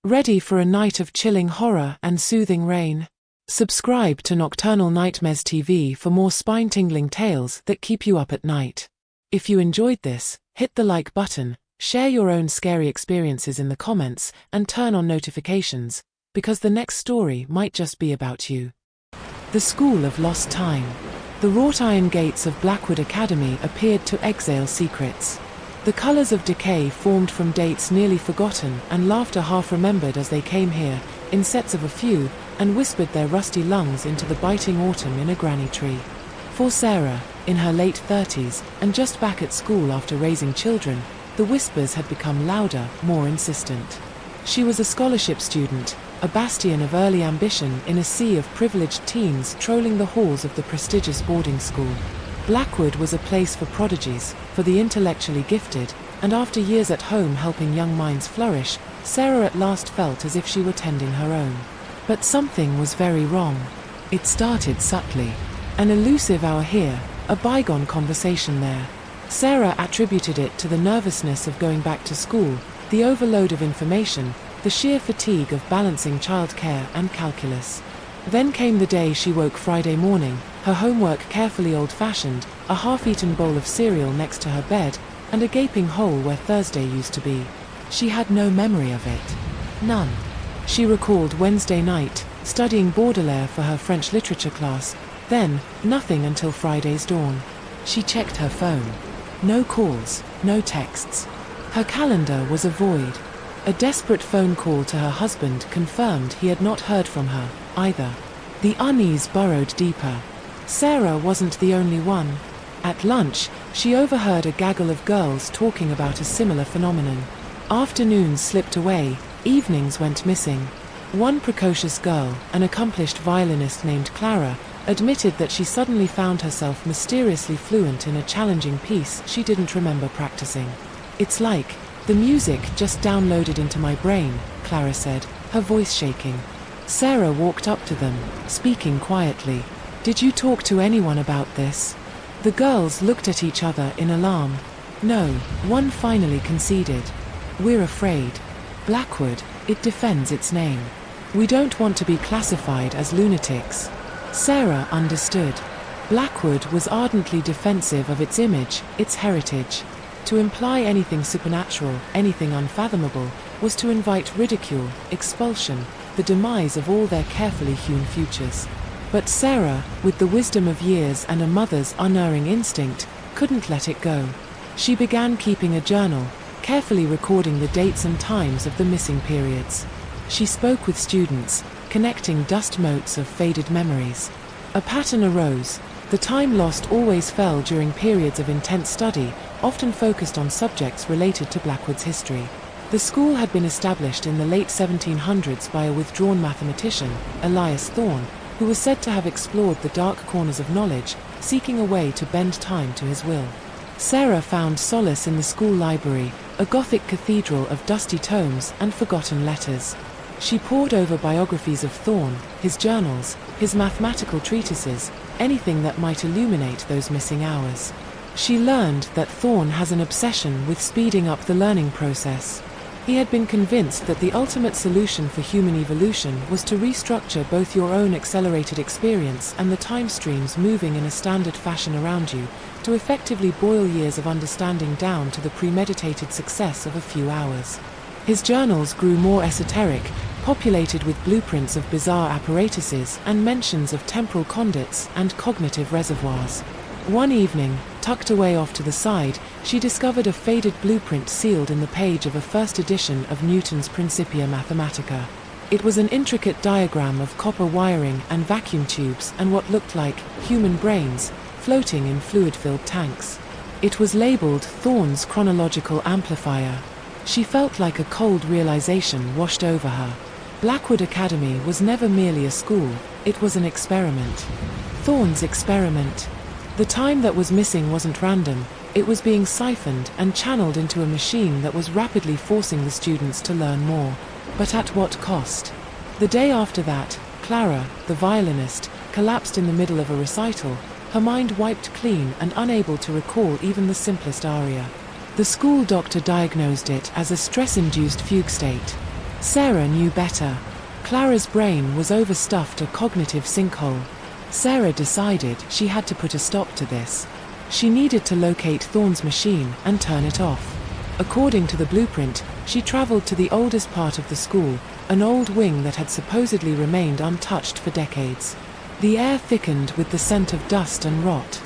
Ready for a night of chilling horror and soothing rain? Subscribe to Nocturnal Nightmares TV for more spine-tingling tales that keep you up at night. If you enjoyed this, hit the like button, share your own scary experiences in the comments, and turn on notifications, because the next story might just be about you. The School of Lost Time. The wrought iron gates of Blackwood Academy appeared to exhale secrets. The colors of decay formed from dates nearly forgotten and laughter half-remembered as they came here, in sets of a few, and whispered their rusty lungs into the biting autumn in a granny tree. For Sarah, in her late 30s, and just back at school after raising children, the whispers had become louder, more insistent. She was a scholarship student, a bastion of early ambition in a sea of privileged teens trolling the halls of the prestigious boarding school. Blackwood was a place for prodigies, for the intellectually gifted, and after years at home helping young minds flourish, Sarah at last felt as if she were tending her own. But something was very wrong. It started subtly. An elusive hour here, a bygone conversation there. Sarah attributed it to the nervousness of going back to school, the overload of information, the sheer fatigue of balancing childcare and calculus. Then came the day she woke Friday morning, her homework carefully old-fashioned, a half-eaten bowl of cereal next to her bed, and a gaping hole where Thursday used to be. She had no memory of it. None. She recalled Wednesday night, studying Baudelaire for her French literature class, then, nothing until Friday's dawn. She checked her phone. No calls, no texts. Her calendar was a void. A desperate phone call to her husband confirmed he had not heard from her, either. The unease burrowed deeper. Sarah wasn't the only one. At lunch, she overheard a gaggle of girls talking about a similar phenomenon. Afternoons slipped away, evenings went missing. One precocious girl, an accomplished violinist named Clara, admitted that she suddenly found herself mysteriously fluent in a challenging piece she didn't remember practicing. "It's like the music just downloaded into my brain," Clara said, her voice shaking. Sarah walked up to them, speaking quietly. "Did you talk to anyone about this?" The girls looked at each other in alarm. "No," one finally conceded. "We're afraid. Blackwood, it defends its name. We don't want to be classified as lunatics." Sarah understood. Blackwood was ardently defensive of its image, its heritage. To imply anything supernatural, anything unfathomable, was to invite ridicule, expulsion, the demise of all their carefully hewn futures. But Sarah, with the wisdom of years and a mother's unerring instinct, couldn't let it go. She began keeping a journal, carefully recording the dates and times of the missing periods. She spoke with students, connecting dust motes of faded memories. A pattern arose. The time lost always fell during periods of intense study, often focused on subjects related to Blackwood's history. The school had been established in the late 1700s by a withdrawn mathematician, Elias Thorne, who was said to have explored the dark corners of knowledge, seeking a way to bend time to his will. Sarah found solace in the school library, a Gothic cathedral of dusty tomes and forgotten letters. She pored over biographies of Thorne, his journals, his mathematical treatises, anything that might illuminate those missing hours. She learned that Thorne has an obsession with speeding up the learning process. He had been convinced that the ultimate solution for human evolution was to restructure both your own accelerated experience and the time streams moving in a standard fashion around you, to effectively boil years of understanding down to the premeditated success of a few hours. His journals grew more esoteric, populated with blueprints of bizarre apparatuses and mentions of temporal conduits and cognitive reservoirs. One evening, tucked away off to the side, she discovered a faded blueprint sealed in the page of a first edition of Newton's Principia Mathematica. It was an intricate diagram of copper wiring and vacuum tubes and what looked like human brains, floating in fluid-filled tanks. It was labeled Thorne's chronological amplifier. She felt like a cold realization washed over her. Blackwood Academy was never merely a school, it was an experiment. Thorne's experiment. The time that was missing wasn't random, it was being siphoned and channeled into a machine that was rapidly forcing the students to learn more. But at what cost? The day after that, Clara, the violinist, collapsed in the middle of a recital, her mind wiped clean and unable to recall even the simplest aria. The school doctor diagnosed it as a stress-induced fugue state. Sarah knew better. Clara's brain was overstuffed, a cognitive sinkhole. Sarah decided she had to put a stop to this. She needed to locate Thorne's machine and turn it off. According to the blueprint, she traveled to the oldest part of the school, an old wing that had supposedly remained untouched for decades. The air thickened with the scent of dust and rot.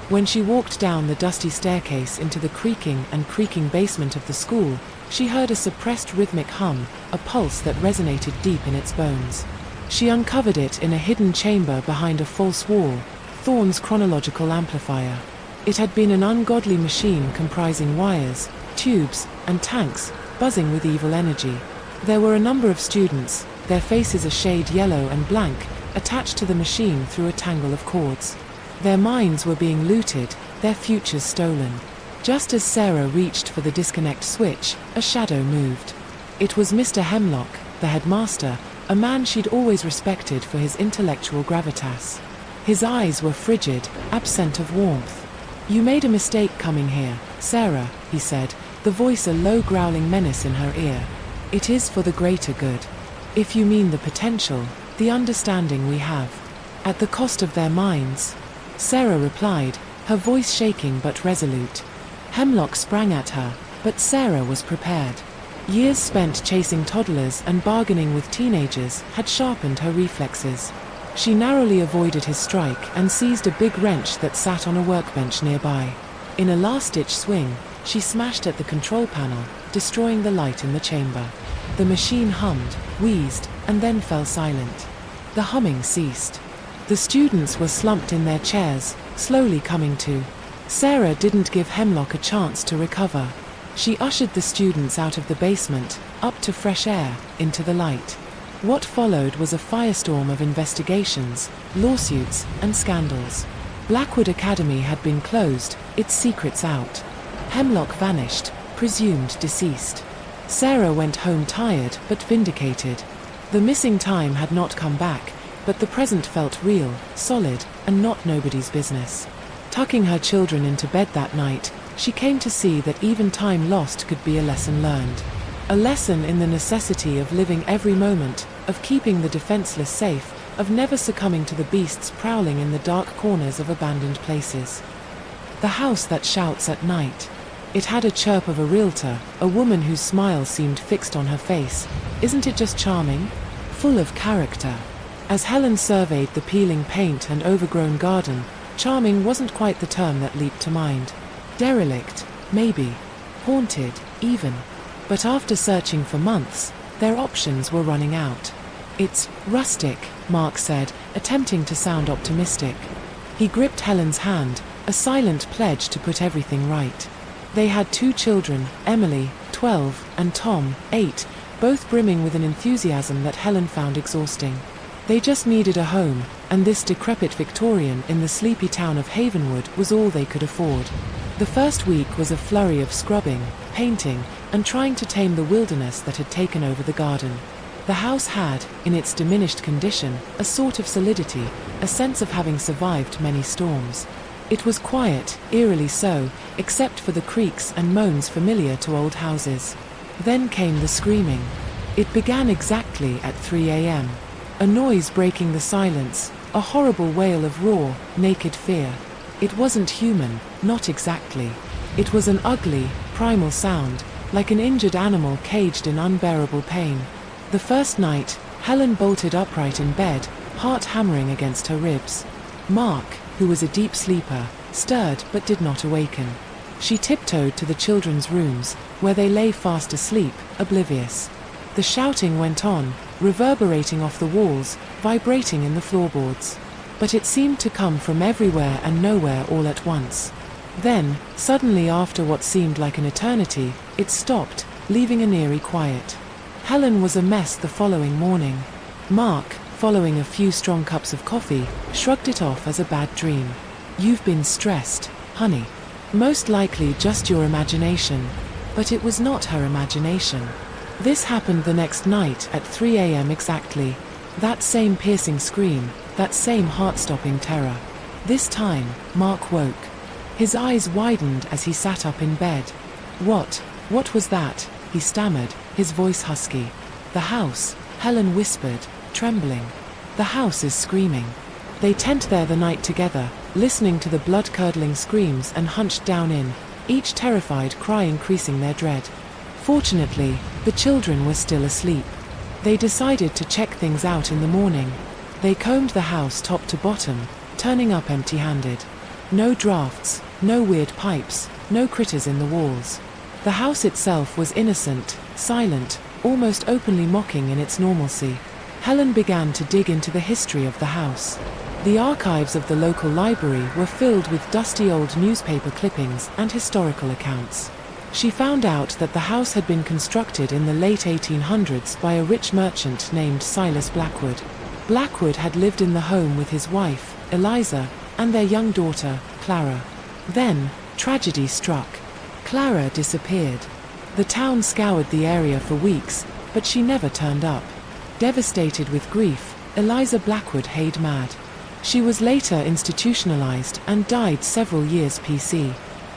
When she walked down the dusty staircase into the creaking and creaking basement of the school, she heard a suppressed rhythmic hum, a pulse that resonated deep in its bones. She uncovered it in a hidden chamber behind a false wall, Thorne's chronological amplifier. It had been an ungodly machine comprising wires, tubes, and tanks, buzzing with evil energy. There were a number of students, their faces a shade yellow and blank, attached to the machine through a tangle of cords. Their minds were being looted, their futures stolen. Just as Sarah reached for the disconnect switch, a shadow moved. It was Mr. Hemlock, the headmaster, a man she'd always respected for his intellectual gravitas. His eyes were frigid, absent of warmth. "You made a mistake coming here, Sarah," he said, the voice a low growling menace in her ear. "It is for the greater good. If you mean the potential, the understanding we have. At the cost of their minds," Sarah replied, her voice shaking but resolute. Hemlock sprang at her, but Sarah was prepared. Years spent chasing toddlers and bargaining with teenagers had sharpened her reflexes. She narrowly avoided his strike and seized a big wrench that sat on a workbench nearby. In a last-ditch swing, she smashed at the control panel, destroying the light in the chamber. The machine hummed, wheezed, and then fell silent. The humming ceased. The students were slumped in their chairs, slowly coming to. Sarah didn't give Hemlock a chance to recover. She ushered the students out of the basement, up to fresh air, into the light. What followed was a firestorm of investigations, lawsuits, and scandals. Blackwood Academy had been closed, its secrets out. Hemlock vanished, presumed deceased. Sarah went home tired but vindicated. The missing time had not come back, but the present felt real, solid, and not nobody's business. Tucking her children into bed that night, she came to see that even time lost could be a lesson learned. A lesson in the necessity of living every moment, of keeping the defenseless safe, of never succumbing to the beasts prowling in the dark corners of abandoned places. The house that shouts at night. It had a chirp of a realtor, a woman whose smile seemed fixed on her face. Isn't it just charming? Full of character. As Helen surveyed the peeling paint and overgrown garden, charming wasn't quite the term that leaped to mind. Derelict, maybe. Haunted, even. But after searching for months, their options were running out. "It's rustic," Mark said, attempting to sound optimistic. He gripped Helen's hand, a silent pledge to put everything right. They had 2 children, Emily, 12, and Tom, 8, both brimming with an enthusiasm that Helen found exhausting. They just needed a home, and this decrepit Victorian in the sleepy town of Havenwood was all they could afford. The first week was a flurry of scrubbing, painting, and trying to tame the wilderness that had taken over the garden. The house had, in its diminished condition, a sort of solidity, a sense of having survived many storms. It was quiet, eerily so, except for the creaks and moans familiar to old houses. Then came the screaming. It began exactly at 3 a.m. A noise breaking the silence, a horrible wail of raw, naked fear. It wasn't human, not exactly. It was an ugly, primal sound, like an injured animal caged in unbearable pain. The first night, Helen bolted upright in bed, heart hammering against her ribs. Mark, who was a deep sleeper, stirred but did not awaken. She tiptoed to the children's rooms, where they lay fast asleep, oblivious. The shouting went on, reverberating off the walls, vibrating in the floorboards. But it seemed to come from everywhere and nowhere all at once. Then, suddenly after what seemed like an eternity, it stopped, leaving an eerie quiet. Helen was a mess the following morning. Mark, following a few strong cups of coffee, shrugged it off as a bad dream. "You've been stressed, honey. Most likely just your imagination." But it was not her imagination. This happened the next night at 3 a.m. exactly. That same piercing scream, that same heart-stopping terror. This time, Mark woke. His eyes widened as he sat up in bed. What was that?" he stammered, his voice husky. "The house," Helen whispered, trembling. "The house is screaming." They tent there the night together, listening to the blood-curdling screams and hunched down in, each terrified cry increasing their dread. Fortunately, the children were still asleep. They decided to check things out in the morning. They combed the house top to bottom, turning up empty-handed. No drafts, no weird pipes, no critters in the walls. The house itself was innocent, silent, almost openly mocking in its normalcy. Helen began to dig into the history of the house. The archives of the local library were filled with dusty old newspaper clippings and historical accounts. She found out that the house had been constructed in the late 1800s by a rich merchant named Silas Blackwood. Blackwood had lived in the home with his wife, Eliza, and their young daughter, Clara. Then, tragedy struck. Clara disappeared. The town scoured the area for weeks, but she never turned up. Devastated with grief, Eliza Blackwood hid mad. She was later institutionalized and died several years PC.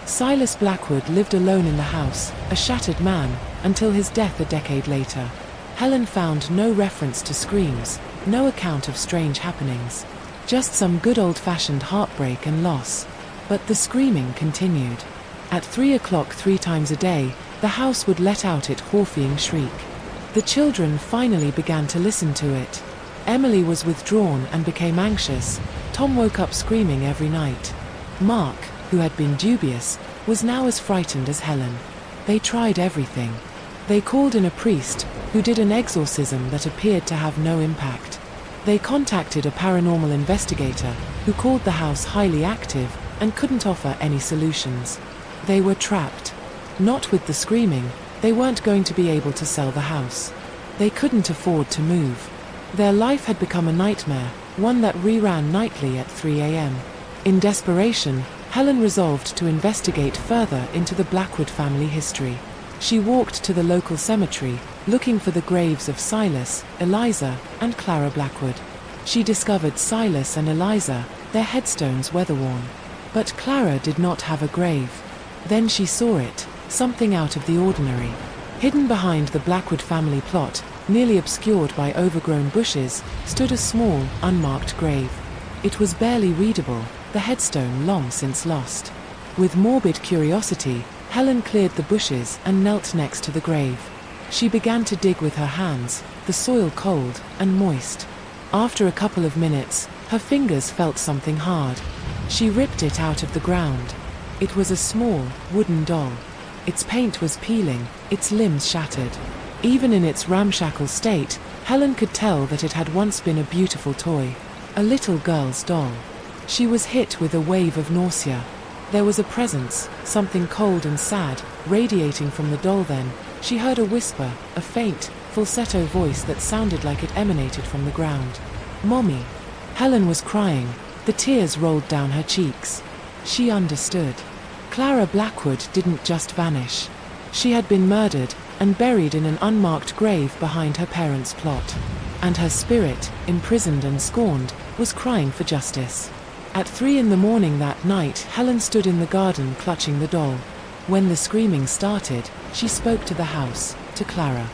Silas Blackwood lived alone in the house, a shattered man, until his death a decade later. Helen found no reference to screams, no account of strange happenings. Just some good old-fashioned heartbreak and loss. But the screaming continued. At 3 o'clock 3 times a day, the house would let out its horrifying shriek. The children finally began to listen to it. Emily was withdrawn and became anxious. Tom woke up screaming every night. Mark, who had been dubious, was now as frightened as Helen. They tried everything. They called in a priest, who did an exorcism that appeared to have no impact. They contacted a paranormal investigator, who called the house highly active and couldn't offer any solutions. They were trapped. Not with the screaming, they weren't going to be able to sell the house. They couldn't afford to move. Their life had become a nightmare, one that reran nightly at 3 a.m. In desperation, Helen resolved to investigate further into the Blackwood family history. She walked to the local cemetery, looking for the graves of Silas, Eliza, and Clara Blackwood. She discovered Silas and Eliza, their headstones weather-worn. But Clara did not have a grave. Then she saw it, something out of the ordinary. Hidden behind the Blackwood family plot, nearly obscured by overgrown bushes, stood a small, unmarked grave. It was barely readable, the headstone long since lost. With morbid curiosity, Helen cleared the bushes and knelt next to the grave. She began to dig with her hands, the soil cold and moist. After a couple of minutes, her fingers felt something hard. She ripped it out of the ground. It was a small, wooden doll. Its paint was peeling, its limbs shattered. Even in its ramshackle state, Helen could tell that it had once been a beautiful toy. A little girl's doll. She was hit with a wave of nausea. There was a presence, something cold and sad, radiating from the doll. Then she heard a whisper, a faint, falsetto voice that sounded like it emanated from the ground. "Mommy." Helen was crying. The tears rolled down her cheeks. She understood. Clara Blackwood didn't just vanish. She had been murdered and buried in an unmarked grave behind her parents' plot. And her spirit, imprisoned and scorned, was crying for justice. At 3 in the morning that night, Helen stood in the garden clutching the doll. When the screaming started, she spoke to the house, to Clara.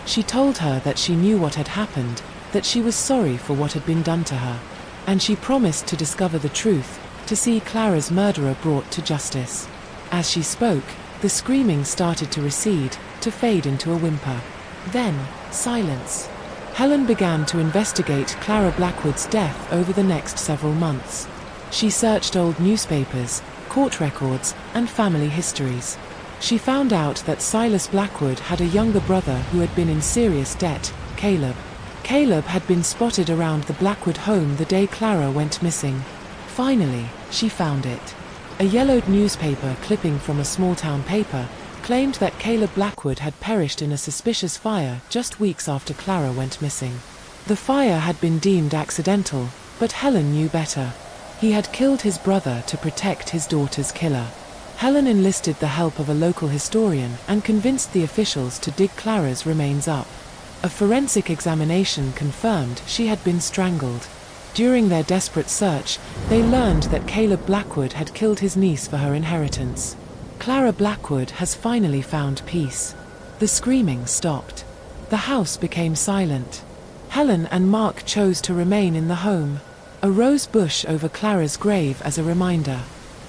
She told her that she knew what had happened, that she was sorry for what had been done to her. And she promised to discover the truth, to see Clara's murderer brought to justice. As she spoke, the screaming started to recede, to fade into a whimper. Then, silence. Helen began to investigate Clara Blackwood's death over the next several months. She searched old newspapers, court records, and family histories. She found out that Silas Blackwood had a younger brother who had been in serious debt, Caleb. Caleb had been spotted around the Blackwood home the day Clara went missing. Finally, she found it. A yellowed newspaper clipping from a small-town paper claimed that Caleb Blackwood had perished in a suspicious fire just weeks after Clara went missing. The fire had been deemed accidental, but Helen knew better. He had killed his brother to protect his daughter's killer. Helen enlisted the help of a local historian and convinced the officials to dig Clara's remains up. A forensic examination confirmed she had been strangled. During their desperate search, they learned that Caleb Blackwood had killed his niece for her inheritance. Clara Blackwood has finally found peace. The screaming stopped. The house became silent. Helen and Mark chose to remain in the home. A rose bush over Clara's grave as a reminder.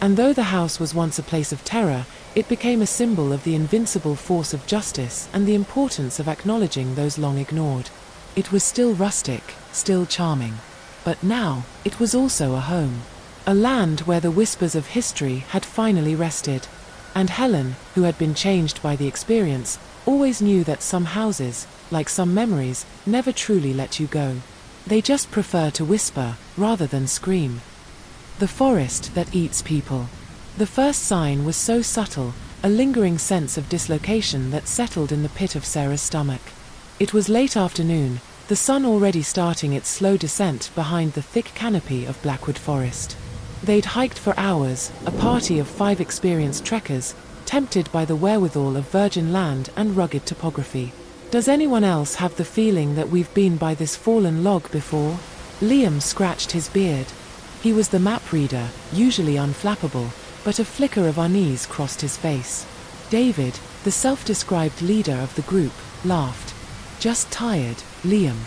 And though the house was once a place of terror, it became a symbol of the invincible force of justice and the importance of acknowledging those long ignored. It was still rustic, still charming. But now, it was also a home. A land where the whispers of history had finally rested. And Helen, who had been changed by the experience, always knew that some houses, like some memories, never truly let you go. They just prefer to whisper, rather than scream. The forest that eats people. The first sign was so subtle, a lingering sense of dislocation that settled in the pit of Sarah's stomach. It was late afternoon, the sun already starting its slow descent behind the thick canopy of Blackwood Forest. They'd hiked for hours, a party of 5 experienced trekkers, tempted by the wherewithal of virgin land and rugged topography. Does anyone else have the feeling that we've been by this fallen log before? Liam scratched his beard. He was the map reader, usually unflappable, but a flicker of unease crossed his face. David, the self-described leader of the group, laughed. Just tired, Liam.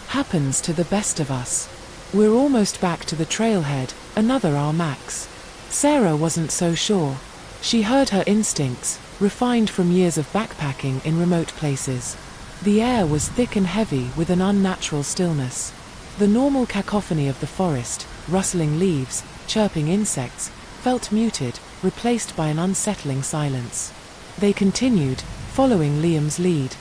Happens to the best of us. We're almost back to the trailhead, another hour max. Sarah wasn't so sure. She heard her instincts, refined from years of backpacking in remote places. The air was thick and heavy with an unnatural stillness. The normal cacophony of the forest, rustling leaves, chirping insects, felt muted, replaced by an unsettling silence. They continued, following Liam's lead.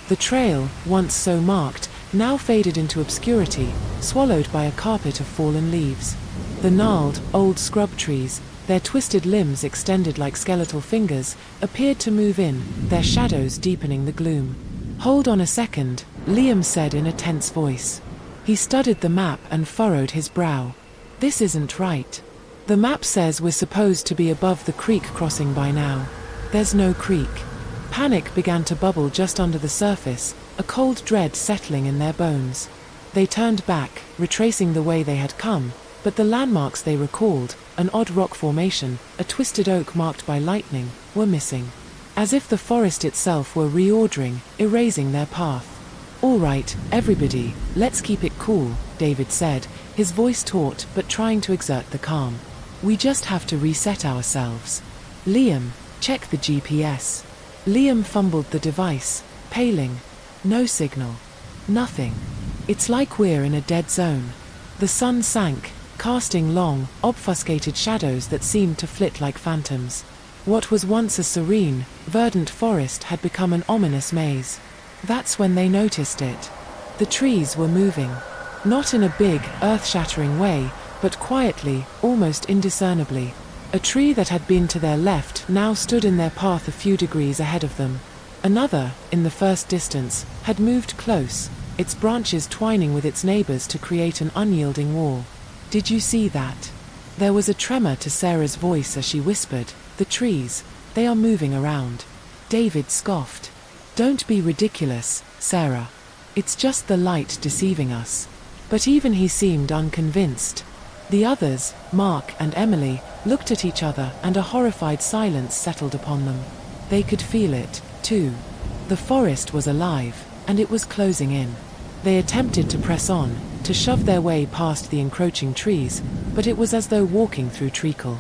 The trail, once so marked, now faded into obscurity, swallowed by a carpet of fallen leaves. The gnarled, old scrub trees, their twisted limbs extended like skeletal fingers, appeared to move in, their shadows deepening the gloom. "Hold on a second," Liam said in a tense voice. He studied the map and furrowed his brow. "This isn't right. The map says we're supposed to be above the creek crossing by now. There's no creek." Panic began to bubble just under the surface, a cold dread settling in their bones. They turned back, retracing the way they had come, but the landmarks they recalled, an odd rock formation, a twisted oak marked by lightning, were missing. As if the forest itself were reordering, erasing their path. "All right, everybody, let's keep it cool," David said, his voice taut but trying to exert the calm. "We just have to reset ourselves. Liam, check the GPS." Liam fumbled the device, paling. No signal. Nothing. It's like we're in a dead zone. The sun sank, casting long, obfuscated shadows that seemed to flit like phantoms. What was once a serene, verdant forest had become an ominous maze. That's when they noticed it. The trees were moving. Not in a big, earth-shattering way, but quietly, almost indiscernibly. A tree that had been to their left now stood in their path a few degrees ahead of them. Another, in the first distance, had moved close, its branches twining with its neighbors to create an unyielding wall. "Did you see that?" There was a tremor to Sarah's voice as she whispered, "The trees, they are moving around." David scoffed. "Don't be ridiculous, Sarah. It's just the light deceiving us." But even he seemed unconvinced. The others, Mark and Emily, looked at each other and a horrified silence settled upon them. They could feel it, too. The forest was alive, and it was closing in. They attempted to press on, to shove their way past the encroaching trees, but it was as though walking through treacle.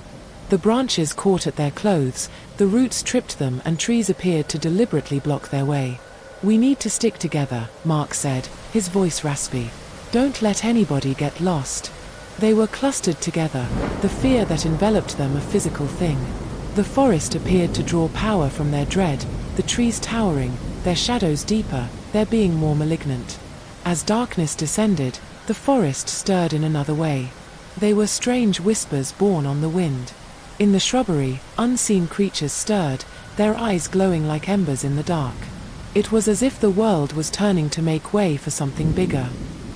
The branches caught at their clothes, the roots tripped them and trees appeared to deliberately block their way. "We need to stick together," Mark said, his voice raspy. "Don't let anybody get lost." They were clustered together, the fear that enveloped them a physical thing. The forest appeared to draw power from their dread, the trees towering, their shadows deeper, their being more malignant. As darkness descended, the forest stirred in another way. They were strange whispers borne on the wind. In the shrubbery, unseen creatures stirred, their eyes glowing like embers in the dark. It was as if the world was turning to make way for something bigger.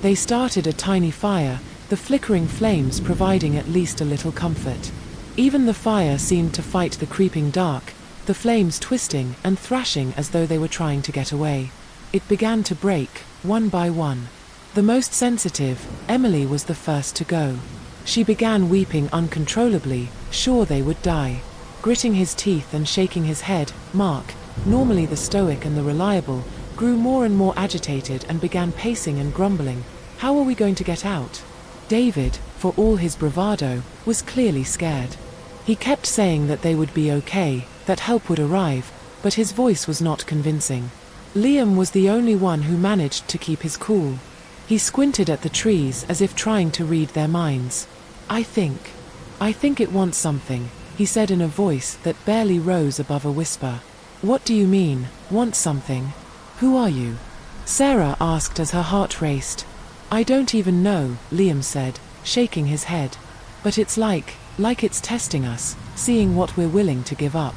They started a tiny fire, the flickering flames providing at least a little comfort. Even the fire seemed to fight the creeping dark, the flames twisting and thrashing as though they were trying to get away. It began to break, one by one. The most sensitive, Emily, was the first to go. She began weeping uncontrollably, sure they would die. Gritting his teeth and shaking his head, Mark, normally the stoic and the reliable, grew more and more agitated and began pacing and grumbling. How are we going to get out? David, for all his bravado, was clearly scared. He kept saying that they would be okay, that help would arrive, but his voice was not convincing. Liam was the only one who managed to keep his cool. He squinted at the trees as if trying to read their minds. I think it wants something," he said in a voice that barely rose above a whisper. "What do you mean, want something? Who are you?" Sarah asked as her heart raced. "I don't even know," Liam said, shaking his head. "But it's like it's testing us, seeing what we're willing to give up."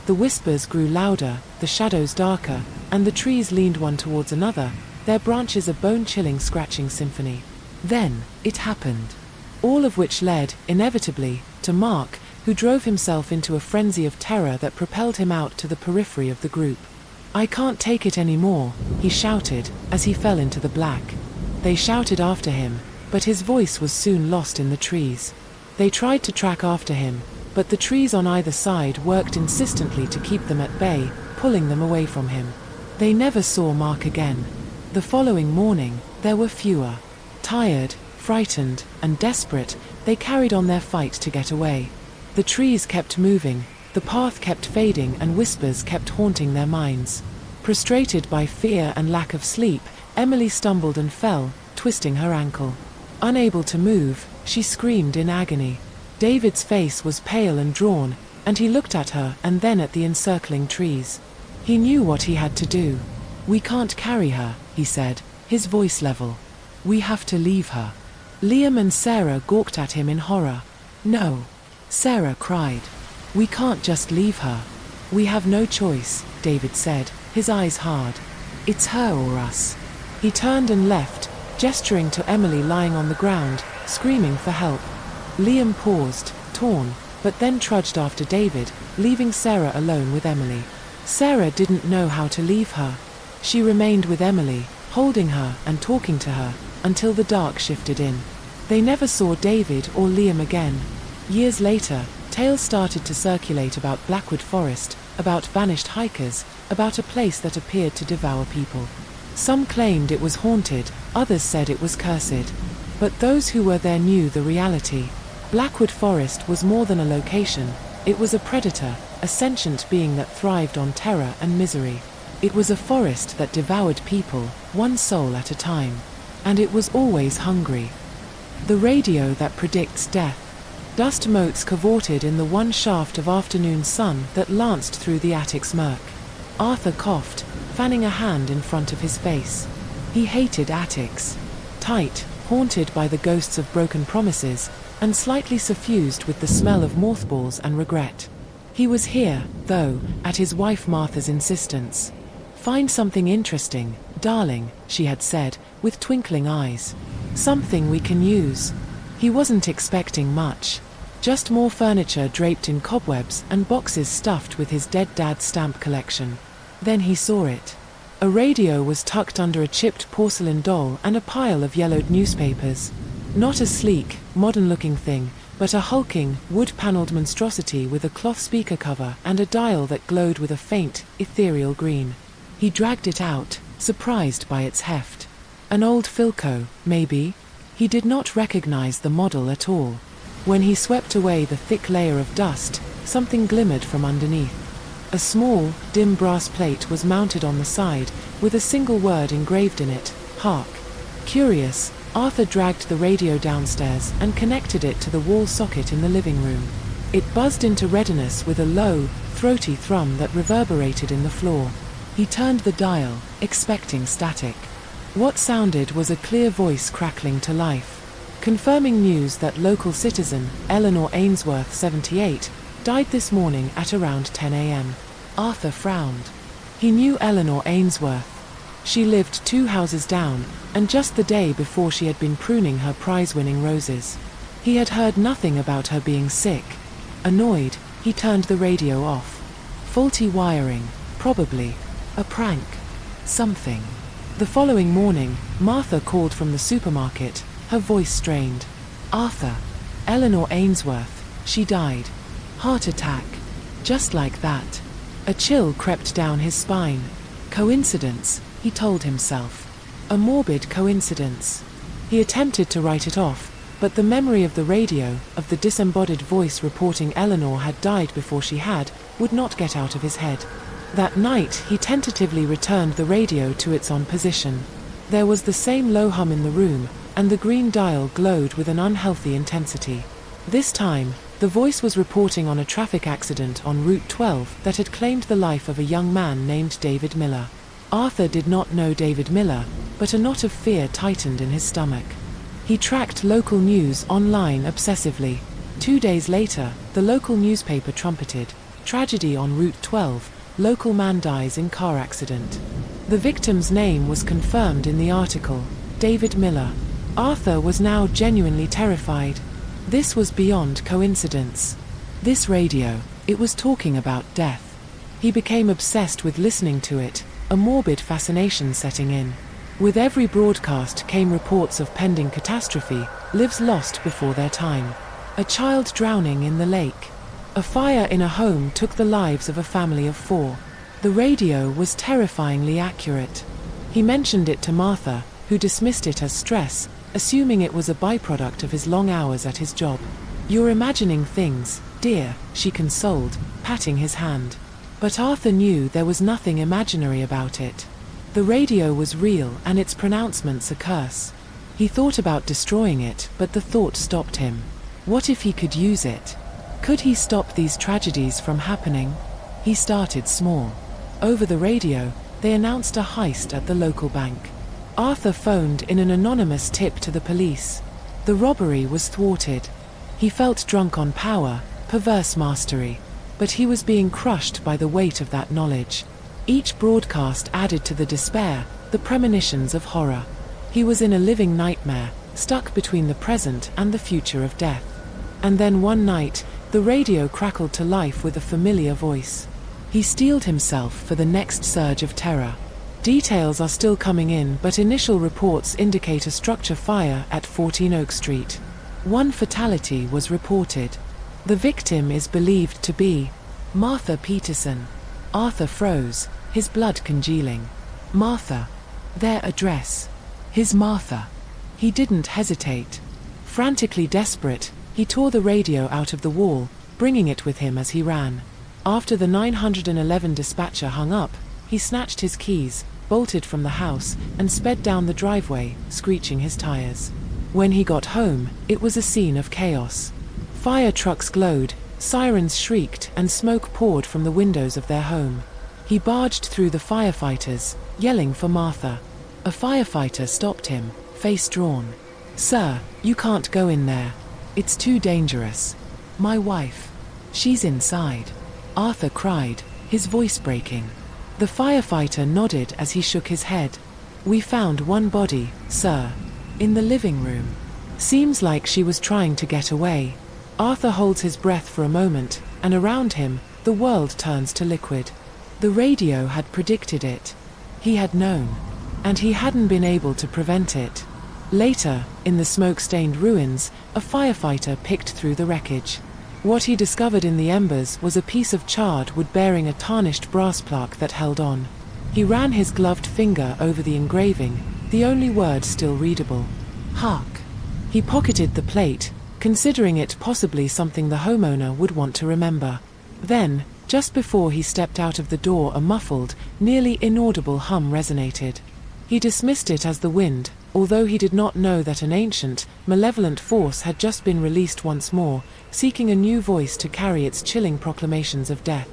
The whispers grew louder, the shadows darker, and the trees leaned one towards another, their branches a bone-chilling scratching symphony. Then, it happened. All of which led, inevitably, to Mark, who drove himself into a frenzy of terror that propelled him out to the periphery of the group. "I can't take it anymore," he shouted, as he fell into the black. They shouted after him, but his voice was soon lost in the trees. They tried to track after him, but the trees on either side worked insistently to keep them at bay, pulling them away from him. They never saw Mark again. The following morning, there were fewer. Tired, frightened, and desperate, they carried on their fight to get away. The trees kept moving, the path kept fading, and whispers kept haunting their minds. Prostrated by fear and lack of sleep, Emily stumbled and fell, twisting her ankle. Unable to move, she screamed in agony. David's face was pale and drawn, and he looked at her and then at the encircling trees. He knew what he had to do. "We can't carry her," he said, his voice level. "We have to leave her." Liam and Sarah gawked at him in horror. "No," Sarah cried. "We can't just leave her." "We have no choice," David said, his eyes hard. "It's her or us." He turned and left, gesturing to Emily lying on the ground, screaming for help. Liam paused, torn, but then trudged after David, leaving Sarah alone with Emily. Sarah didn't know how to leave her. She remained with Emily, holding her and talking to her, until the dark shifted in. They never saw David or Liam again. Years later, tales started to circulate about Blackwood Forest, about vanished hikers, about a place that appeared to devour people. Some claimed it was haunted, others said it was cursed. But those who were there knew the reality. Blackwood Forest was more than a location. It was a predator, a sentient being that thrived on terror and misery. It was a forest that devoured people, one soul at a time. And it was always hungry. The radio that predicts death. Dust motes cavorted in the one shaft of afternoon sun that lanced through the attic's murk. Arthur coughed, fanning a hand in front of his face. He hated attics. Tight, haunted by the ghosts of broken promises, and slightly suffused with the smell of mothballs and regret. He was here, though, at his wife Martha's insistence. "Find something interesting, darling," she had said, with twinkling eyes. "Something we can use." He wasn't expecting much. Just more furniture draped in cobwebs and boxes stuffed with his dead dad's stamp collection. Then he saw it. A radio was tucked under a chipped porcelain doll and a pile of yellowed newspapers. Not a sleek, modern-looking thing, but a hulking, wood-paneled monstrosity with a cloth speaker cover and a dial that glowed with a faint, ethereal green. He dragged it out, surprised by its heft. An old Philco, maybe? He did not recognize the model at all. When he swept away the thick layer of dust, something glimmered from underneath. A small, dim brass plate was mounted on the side, with a single word engraved in it, "Hark." Curious, Arthur dragged the radio downstairs and connected it to the wall socket in the living room. It buzzed into readiness with a low, throaty thrum that reverberated in the floor. He turned the dial, expecting static. What sounded was a clear voice crackling to life, confirming news that local citizen, Eleanor Ainsworth, 78, died this morning at around 10 a.m. Arthur frowned. He knew Eleanor Ainsworth. She lived 2 houses down, and just the day before she had been pruning her prize-winning roses. He had heard nothing about her being sick. Annoyed, he turned the radio off. Faulty wiring, probably. A prank. Something. The following morning, Martha called from the supermarket, her voice strained. "Arthur. Eleanor Ainsworth. She died. Heart attack." Just like that. A chill crept down his spine. Coincidence? he told himself. A morbid coincidence. He attempted to write it off, but the memory of the radio, of the disembodied voice reporting Eleanor had died before she had, would not get out of his head. That night, he tentatively returned the radio to its on position. There was the same low hum in the room, and the green dial glowed with an unhealthy intensity. This time, the voice was reporting on a traffic accident on Route 12 that had claimed the life of a young man named David Miller. Arthur did not know David Miller, but a knot of fear tightened in his stomach. He tracked local news online obsessively. 2 days later, the local newspaper trumpeted, "Tragedy on Route 12, local man dies in car accident." The victim's name was confirmed in the article, David Miller. Arthur was now genuinely terrified. This was beyond coincidence. This radio, it was talking about death. He became obsessed with listening to it, a morbid fascination setting in. With every broadcast came reports of pending catastrophe, lives lost before their time. A child drowning in the lake. A fire in a home took the lives of a family of 4. The radio was terrifyingly accurate. He mentioned it to Martha, who dismissed it as stress, assuming it was a byproduct of his long hours at his job. "You're imagining things, dear," she consoled, patting his hand. But Arthur knew there was nothing imaginary about it. The radio was real and its pronouncements a curse. He thought about destroying it, but the thought stopped him. What if he could use it? Could he stop these tragedies from happening? He started small. Over the radio, they announced a heist at the local bank. Arthur phoned in an anonymous tip to the police. The robbery was thwarted. He felt drunk on power, perverse mastery. But he was being crushed by the weight of that knowledge. Each broadcast added to the despair, the premonitions of horror. He was in a living nightmare, stuck between the present and the future of death. And then one night, the radio crackled to life with a familiar voice. He steeled himself for the next surge of terror. Details are still coming in, but initial reports indicate a structure fire at 14 Oak Street. 1 fatality was reported. The victim is believed to be Martha Peterson. Arthur froze, his blood congealing. Martha. Their address. His Martha. He didn't hesitate. Frantically desperate, he tore the radio out of the wall, bringing it with him as he ran. After the 911 dispatcher hung up, he snatched his keys, bolted from the house, and sped down the driveway, screeching his tires. When he got home, it was a scene of chaos. Fire trucks glowed, sirens shrieked, and smoke poured from the windows of their home. He barged through the firefighters, yelling for Martha. A firefighter stopped him, face drawn. "Sir, you can't go in there. It's too dangerous. My wife. She's inside," Arthur cried, his voice breaking. The firefighter nodded as he shook his head. "We found one body, sir. In the living room. Seems like she was trying to get away." Arthur holds his breath for a moment, and around him, the world turns to liquid. The radio had predicted it. He had known. And he hadn't been able to prevent it. Later, in the smoke-stained ruins, a firefighter picked through the wreckage. What he discovered in the embers was a piece of charred wood bearing a tarnished brass plaque that held on. He ran his gloved finger over the engraving, the only word still readable. "Hark." He pocketed the plate, considering it possibly something the homeowner would want to remember. Then, just before he stepped out of the door, a muffled, nearly inaudible hum resonated. He dismissed it as the wind, although he did not know that an ancient, malevolent force had just been released once more, seeking a new voice to carry its chilling proclamations of death.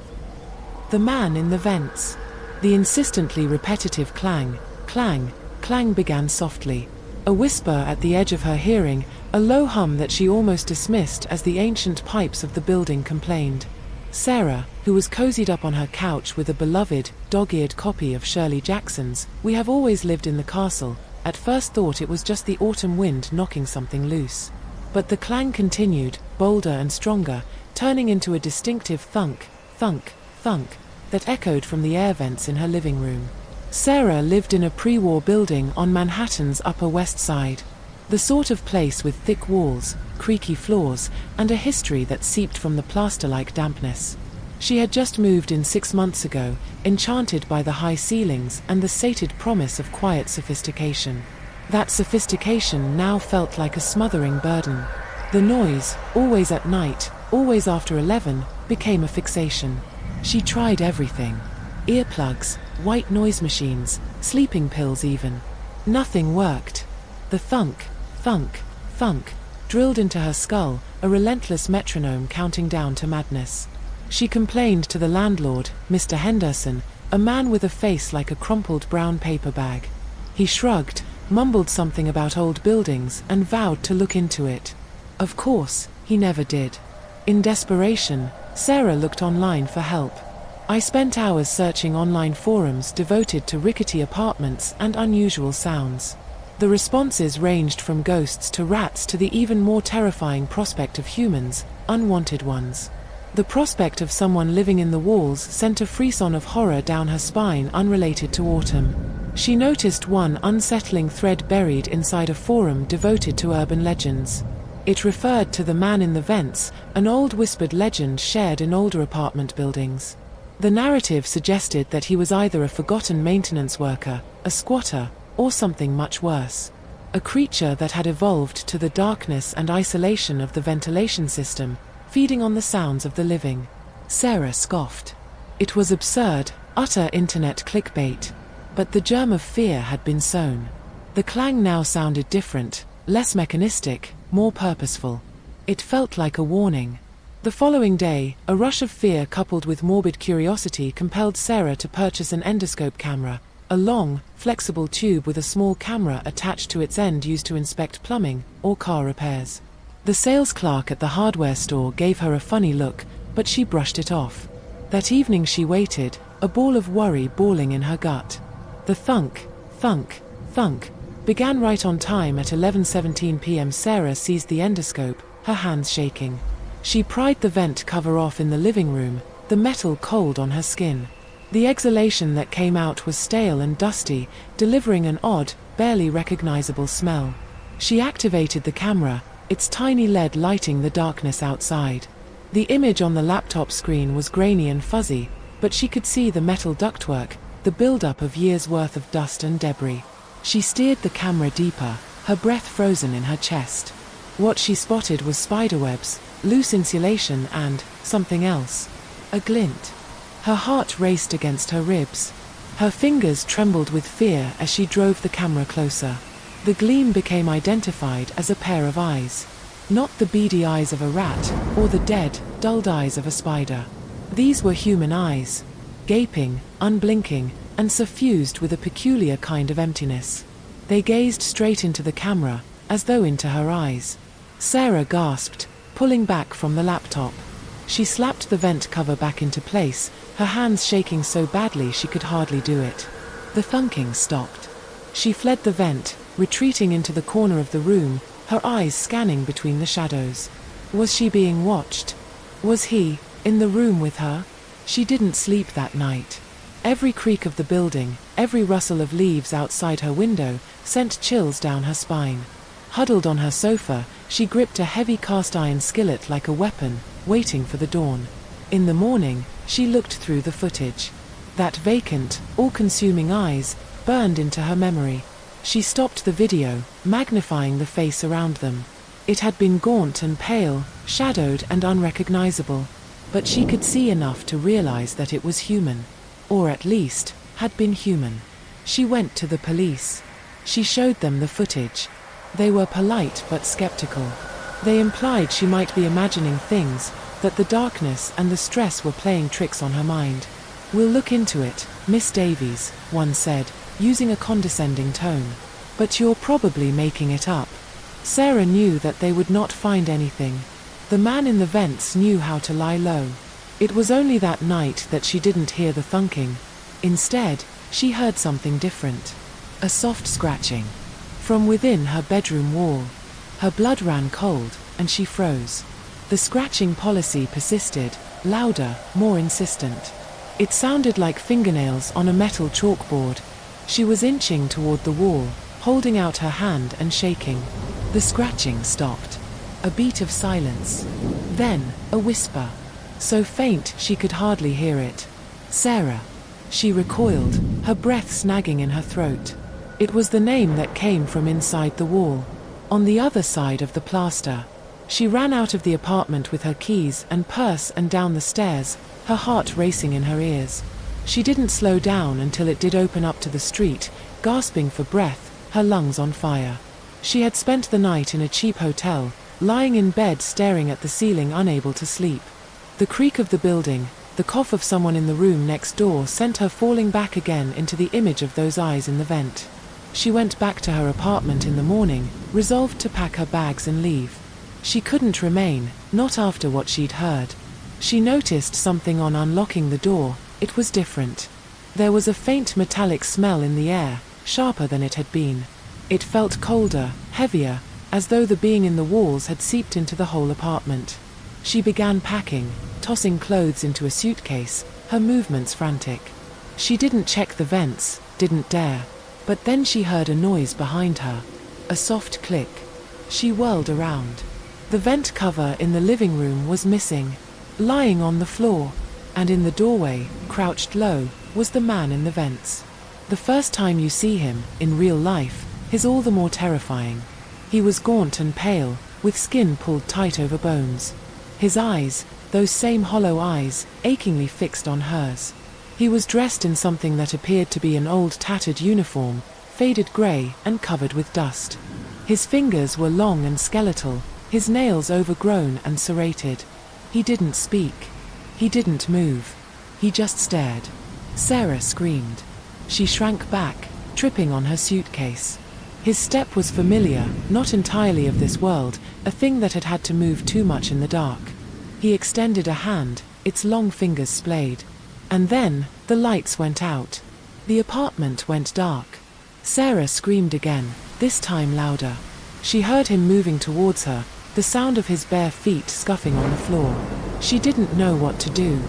The man in the vents. The insistently repetitive clang, clang, clang began softly. A whisper at the edge of her hearing, a low hum that she almost dismissed as the ancient pipes of the building complained. Sarah, who was cozied up on her couch with a beloved, dog-eared copy of Shirley Jackson's "We Have Always Lived in the Castle," at first thought it was just the autumn wind knocking something loose. But the clang continued, bolder and stronger, turning into a distinctive thunk, thunk, thunk, that echoed from the air vents in her living room. Sarah lived in a pre-war building on Manhattan's Upper West Side. The sort of place with thick walls, creaky floors, and a history that seeped from the plaster-like dampness. She had just moved in 6 months ago, enchanted by the high ceilings and the sated promise of quiet sophistication. That sophistication now felt like a smothering burden. The noise, always at night, always after 11, became a fixation. She tried everything. Earplugs, white noise machines, sleeping pills even. Nothing worked. The thunk, thunk, thunk, drilled into her skull, a relentless metronome counting down to madness. She complained to the landlord, Mr. Henderson, a man with a face like a crumpled brown paper bag. He shrugged, mumbled something about old buildings, and vowed to look into it. Of course, he never did. In desperation, Sarah looked online for help. I spent hours searching online forums devoted to rickety apartments and unusual sounds. The responses ranged from ghosts to rats to the even more terrifying prospect of humans, unwanted ones. The prospect of someone living in the walls sent a frisson of horror down her spine unrelated to autumn. She noticed one unsettling thread buried inside a forum devoted to urban legends. It referred to the man in the vents, an old whispered legend shared in older apartment buildings. The narrative suggested that he was either a forgotten maintenance worker, a squatter, or something much worse. A creature that had evolved to the darkness and isolation of the ventilation system, feeding on the sounds of the living. Sarah scoffed. It was absurd, utter internet clickbait. But the germ of fear had been sown. The clang now sounded different, less mechanistic, more purposeful. It felt like a warning. The following day, a rush of fear coupled with morbid curiosity compelled Sarah to purchase an endoscope camera, a long, flexible tube with a small camera attached to its end used to inspect plumbing or car repairs. The sales clerk at the hardware store gave her a funny look, but she brushed it off. That evening she waited, a ball of worry balling in her gut. The thunk, thunk, thunk began right on time at 11:17 p.m. Sarah seized the endoscope, her hands shaking. She pried the vent cover off in the living room, the metal cold on her skin. The exhalation that came out was stale and dusty, delivering an odd, barely recognizable smell. She activated the camera, its tiny LED lighting the darkness outside. The image on the laptop screen was grainy and fuzzy, but she could see the metal ductwork, the buildup of years' worth of dust and debris. She steered the camera deeper, her breath frozen in her chest. What she spotted was spiderwebs, loose insulation and something else. A glint. Her heart raced against her ribs. Her fingers trembled with fear as she drove the camera closer. The gleam became identified as a pair of eyes. Not the beady eyes of a rat, or the dead, dulled eyes of a spider. These were human eyes. Gaping, unblinking, and suffused with a peculiar kind of emptiness. They gazed straight into the camera, as though into her eyes. Sarah gasped, pulling back from the laptop. She slapped the vent cover back into place, her hands shaking so badly she could hardly do it. The thunking stopped. She fled the vent, retreating into the corner of the room, her eyes scanning between the shadows. Was she being watched? Was he, in the room with her? She didn't sleep that night. Every creak of the building, every rustle of leaves outside her window, sent chills down her spine. Huddled on her sofa, she gripped a heavy cast-iron skillet like a weapon, waiting for the dawn. In the morning, she looked through the footage. That vacant, all-consuming eyes burned into her memory. She stopped the video, magnifying the face around them. It had been gaunt and pale, shadowed and unrecognizable. But she could see enough to realize that it was human. Or at least, had been human. She went to the police. She showed them the footage. They were polite but skeptical. They implied she might be imagining things, that the darkness and the stress were playing tricks on her mind. "We'll look into it, Miss Davies," one said, using a condescending tone. "But you're probably making it up." Sarah knew that they would not find anything. The man in the vents knew how to lie low. It was only that night that she didn't hear the thunking. Instead, she heard something different. A soft scratching. From within her bedroom wall. Her blood ran cold, and she froze. The scratching policy persisted, louder, more insistent. It sounded like fingernails on a metal chalkboard. She was inching toward the wall, holding out her hand and shaking. The scratching stopped. A beat of silence. Then, a whisper. so faint she could hardly hear it. Sarah. She recoiled, her breath snagging in her throat. It was the name that came from inside the wall, on the other side of the plaster. She ran out of the apartment with her keys and purse and down the stairs, her heart racing in her ears. She didn't slow down until it did open up to the street, gasping for breath, her lungs on fire. She had spent the night in a cheap hotel, lying in bed staring at the ceiling, unable to sleep. The creak of the building, the cough of someone in the room next door sent her falling back again into the image of those eyes in the vent. She went back to her apartment in the morning, resolved to pack her bags and leave. She couldn't remain, not after what she'd heard. She noticed something on unlocking the door. It was different. There was a faint metallic smell in the air, sharper than it had been. It felt colder, heavier, as though the being in the walls had seeped into the whole apartment. She began packing, tossing clothes into a suitcase, her movements frantic. She didn't check the vents, didn't dare. But then she heard a noise behind her. A soft click. She whirled around. The vent cover in the living room was missing, lying on the floor. And in the doorway, crouched low, was the man in the vents. The first time you see him, in real life, is all the more terrifying. He was gaunt and pale, with skin pulled tight over bones. His eyes, those same hollow eyes, achingly fixed on hers. He was dressed in something that appeared to be an old tattered uniform, faded grey and covered with dust. His fingers were long and skeletal, his nails overgrown and serrated. He didn't speak. He didn't move. He just stared. Sarah screamed. She shrank back, tripping on her suitcase. His step was familiar, not entirely of this world, a thing that had had to move too much in the dark. He extended a hand, its long fingers splayed. And then, the lights went out. The apartment went dark. Sarah screamed again, this time louder. She heard him moving towards her, the sound of his bare feet scuffing on the floor. She didn't know what to do.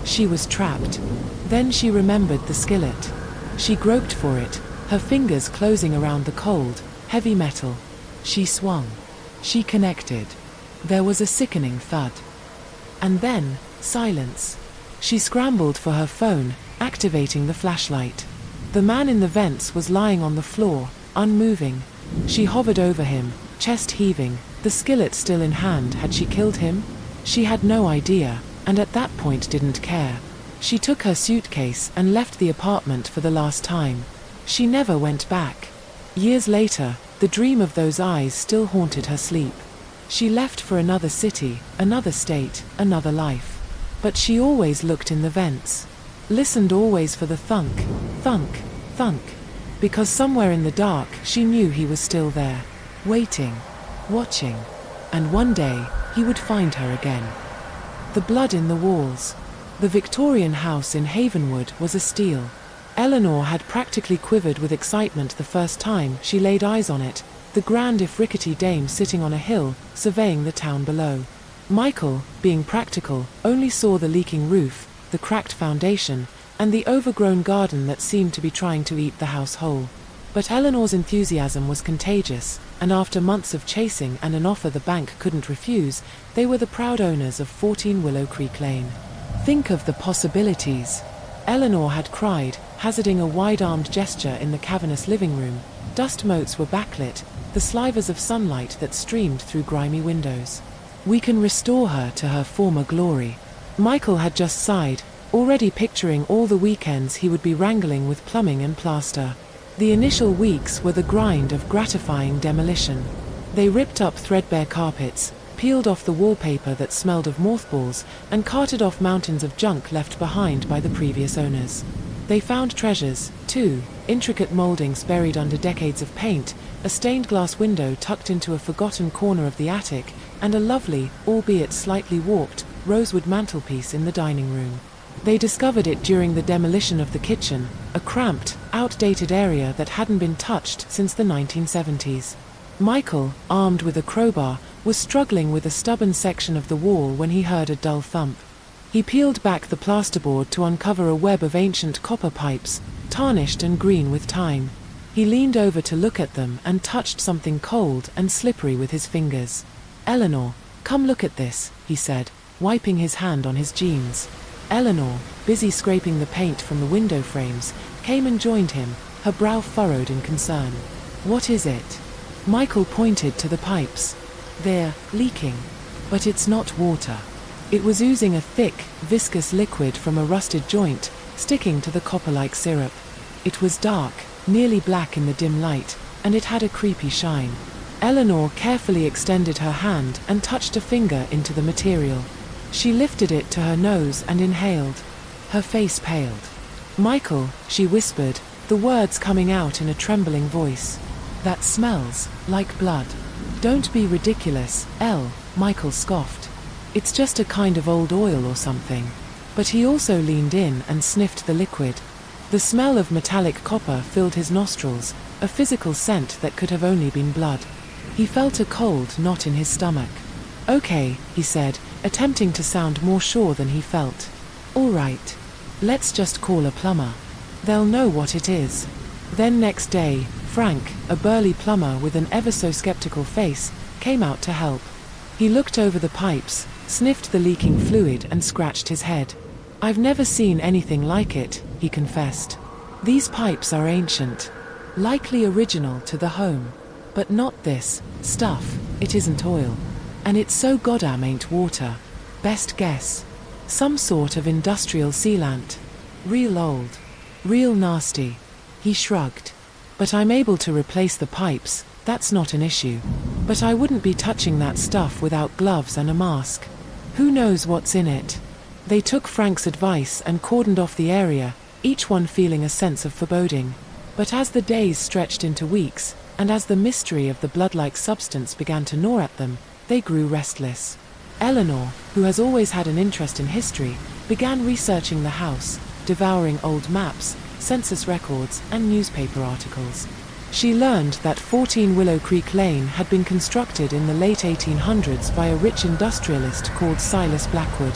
She was trapped. Then she remembered the skillet. She groped for it, her fingers closing around the cold, heavy metal. She swung. She connected. There was a sickening thud. And then, silence. She scrambled for her phone, activating the flashlight. The man in the vents was lying on the floor, unmoving. She hovered over him, chest heaving, the skillet still in hand. Had she killed him? She had no idea, and at that point didn't care. She took her suitcase and left the apartment for the last time. She never went back. Years later, the dream of those eyes still haunted her sleep. She left for another city, another state, another life. But she always looked in the vents. Listened always for the thunk, thunk, thunk. Because somewhere in the dark she knew he was still there. Waiting. Watching. And one day, he would find her again. The blood in the walls. The Victorian house in Havenwood was a steal. Eleanor had practically quivered with excitement the first time she laid eyes on it, the grand if rickety dame sitting on a hill, surveying the town below. Michael, being practical, only saw the leaking roof, the cracked foundation, and the overgrown garden that seemed to be trying to eat the house whole. But Eleanor's enthusiasm was contagious, and after months of chasing and an offer the bank couldn't refuse, they were the proud owners of 14 Willow Creek Lane. Think of the possibilities. Eleanor had cried, hazarding a wide-armed gesture in the cavernous living room. Dust motes were backlit, the slivers of sunlight that streamed through grimy windows. We can restore her to her former glory. Michael had just sighed, already picturing all the weekends he would be wrangling with plumbing and plaster. The initial weeks were the grind of gratifying demolition. They ripped up threadbare carpets, peeled off the wallpaper that smelled of mothballs, and carted off mountains of junk left behind by the previous owners. They found treasures, too, intricate moldings buried under decades of paint, a stained glass window tucked into a forgotten corner of the attic, and a lovely, albeit slightly warped, rosewood mantelpiece in the dining room. They discovered it during the demolition of the kitchen, a cramped, outdated area that hadn't been touched since the 1970s. Michael, armed with a crowbar, was struggling with a stubborn section of the wall when he heard a dull thump. He peeled back the plasterboard to uncover a web of ancient copper pipes, tarnished and green with time. He leaned over to look at them and touched something cold and slippery with his fingers. "Eleanor, come look at this," he said. wiping his hand on his jeans. Eleanor, busy scraping the paint from the window frames, came and joined him, her brow furrowed in concern. "What is it?" Michael pointed to the pipes. "They're leaking. But it's not water." It was oozing a thick, viscous liquid from a rusted joint, sticking to the copper-like syrup. It was dark, nearly black in the dim light, and it had a creepy shine. Eleanor carefully extended her hand and touched a finger into the material. She lifted it to her nose and inhaled. Her face paled. "Michael," she whispered, the words coming out in a trembling voice. "That smells like blood." "Don't be ridiculous, Elle," Michael scoffed. "It's just a kind of old oil or something." But he also leaned in and sniffed the liquid. The smell of metallic copper filled his nostrils, a physical scent that could have only been blood. He felt a cold knot in his stomach. "Okay," he said, attempting to sound more sure than he felt. "All right. Let's just call a plumber. They'll know what it is." Then next day, Frank, a burly plumber with an ever-so-skeptical face, came out to help. He looked over the pipes, sniffed the leaking fluid and scratched his head. "I've never seen anything like it," he confessed. "These pipes are ancient. Likely original to the home. But not this stuff. It isn't oil. And it's so goddamn ain't water. Best guess. Some sort of industrial sealant. Real old. Real nasty." He shrugged. "But I'm able to replace the pipes, that's not an issue. But I wouldn't be touching that stuff without gloves and a mask. Who knows what's in it?" They took Frank's advice and cordoned off the area, each one feeling a sense of foreboding. But as the days stretched into weeks, and as the mystery of the blood-like substance began to gnaw at them, they grew restless. Eleanor, who has always had an interest in history, began researching the house, devouring old maps, census records, and newspaper articles. She learned that 14 Willow Creek Lane had been constructed in the late 1800s by a rich industrialist called Silas Blackwood.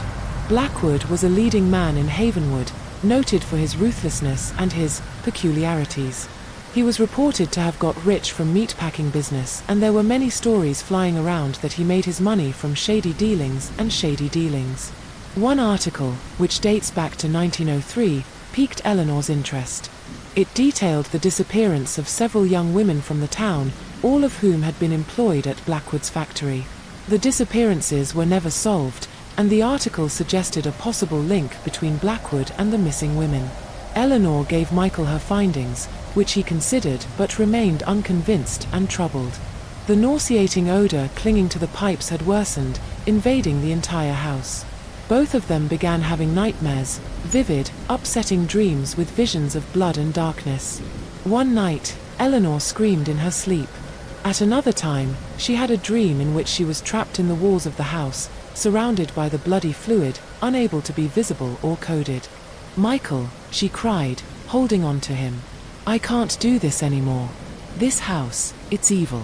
Blackwood was a leading man in Havenwood, noted for his ruthlessness and his peculiarities. He was reported to have got rich from meatpacking business, and there were many stories flying around that he made his money from shady dealings and shady dealings. One article, which dates back to 1903, piqued Eleanor's interest. It detailed the disappearance of several young women from the town, all of whom had been employed at Blackwood's factory. The disappearances were never solved, and the article suggested a possible link between Blackwood and the missing women. Eleanor gave Michael her findings, which he considered but remained unconvinced and troubled. The nauseating odor clinging to the pipes had worsened, invading the entire house. Both of them began having nightmares, vivid, upsetting dreams with visions of blood and darkness. One night, Eleanor screamed in her sleep. At another time, she had a dream in which she was trapped in the walls of the house, surrounded by the bloody fluid, unable to be visible or coded. "Michael," she cried, holding on to him. "I can't do this anymore. This house, it's evil.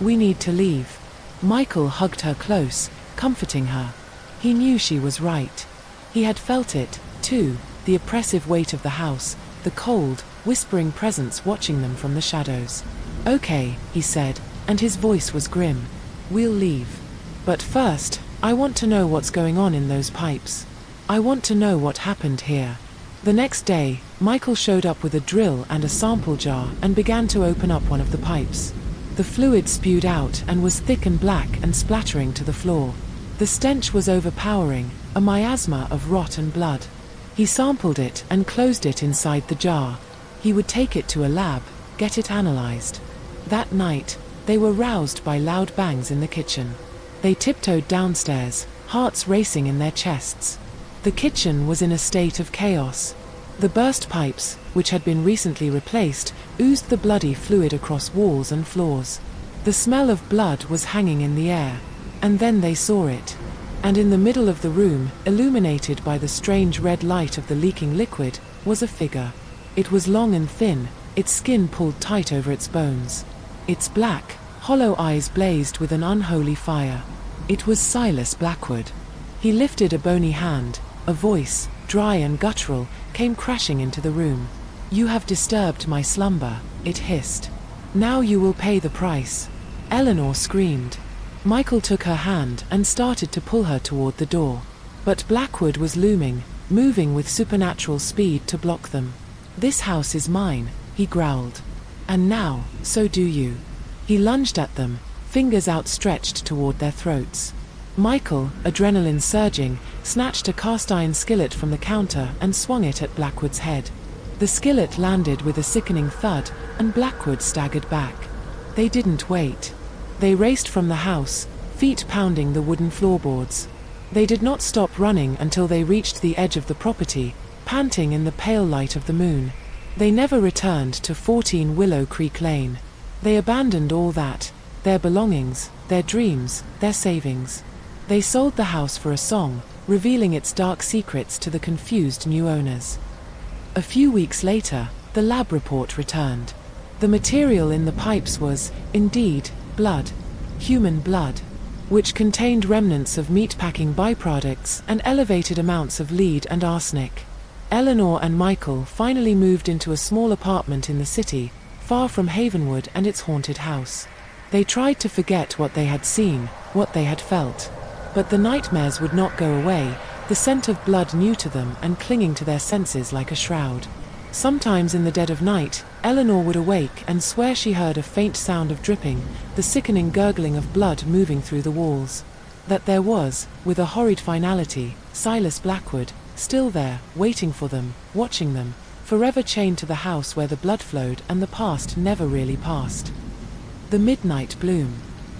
We need to leave." Michael hugged her close, comforting her. He knew she was right. He had felt it, too, the oppressive weight of the house, the cold, whispering presence watching them from the shadows. "Okay," he said, and his voice was grim. "We'll leave. But first, I want to know what's going on in those pipes. I want to know what happened here." The next day, Michael showed up with a drill and a sample jar and began to open up one of the pipes. The fluid spewed out and was thick and black and splattering to the floor. The stench was overpowering, a miasma of rot and blood. He sampled it and closed it inside the jar. He would take it to a lab, get it analyzed. That night, they were roused by loud bangs in the kitchen. They tiptoed downstairs, hearts racing in their chests. The kitchen was in a state of chaos. The burst pipes, which had been recently replaced, oozed the bloody fluid across walls and floors. The smell of blood was hanging in the air. And then they saw it. And in the middle of the room, illuminated by the strange red light of the leaking liquid, was a figure. It was long and thin, its skin pulled tight over its bones. Its black, hollow eyes blazed with an unholy fire. It was Silas Blackwood. He lifted a bony hand. A voice, dry and guttural, came crashing into the room. "You have disturbed my slumber," it hissed. "Now you will pay the price." Eleanor screamed. Michael took her hand and started to pull her toward the door. But Blackwood was looming, moving with supernatural speed to block them. "This house is mine," he growled. "And now, so do you." He lunged at them, fingers outstretched toward their throats. Michael, adrenaline surging, snatched a cast-iron skillet from the counter and swung it at Blackwood's head. The skillet landed with a sickening thud, and Blackwood staggered back. They didn't wait. They raced from the house, feet pounding the wooden floorboards. They did not stop running until they reached the edge of the property, panting in the pale light of the moon. They never returned to 14 Willow Creek Lane. They abandoned all that, their belongings, their dreams, their savings. They sold the house for a song, revealing its dark secrets to the confused new owners. A few weeks later, the lab report returned. The material in the pipes was, indeed, blood. Human blood, which contained remnants of meatpacking byproducts and elevated amounts of lead and arsenic. Eleanor and Michael finally moved into a small apartment in the city, far from Havenwood and its haunted house. They tried to forget what they had seen, what they had felt. But the nightmares would not go away, the scent of blood new to them and clinging to their senses like a shroud. Sometimes in the dead of night, Eleanor would awake and swear she heard a faint sound of dripping, the sickening gurgling of blood moving through the walls. That there was, with a horrid finality, Silas Blackwood, still there, waiting for them, watching them, forever chained to the house where the blood flowed and the past never really passed. The midnight bloom.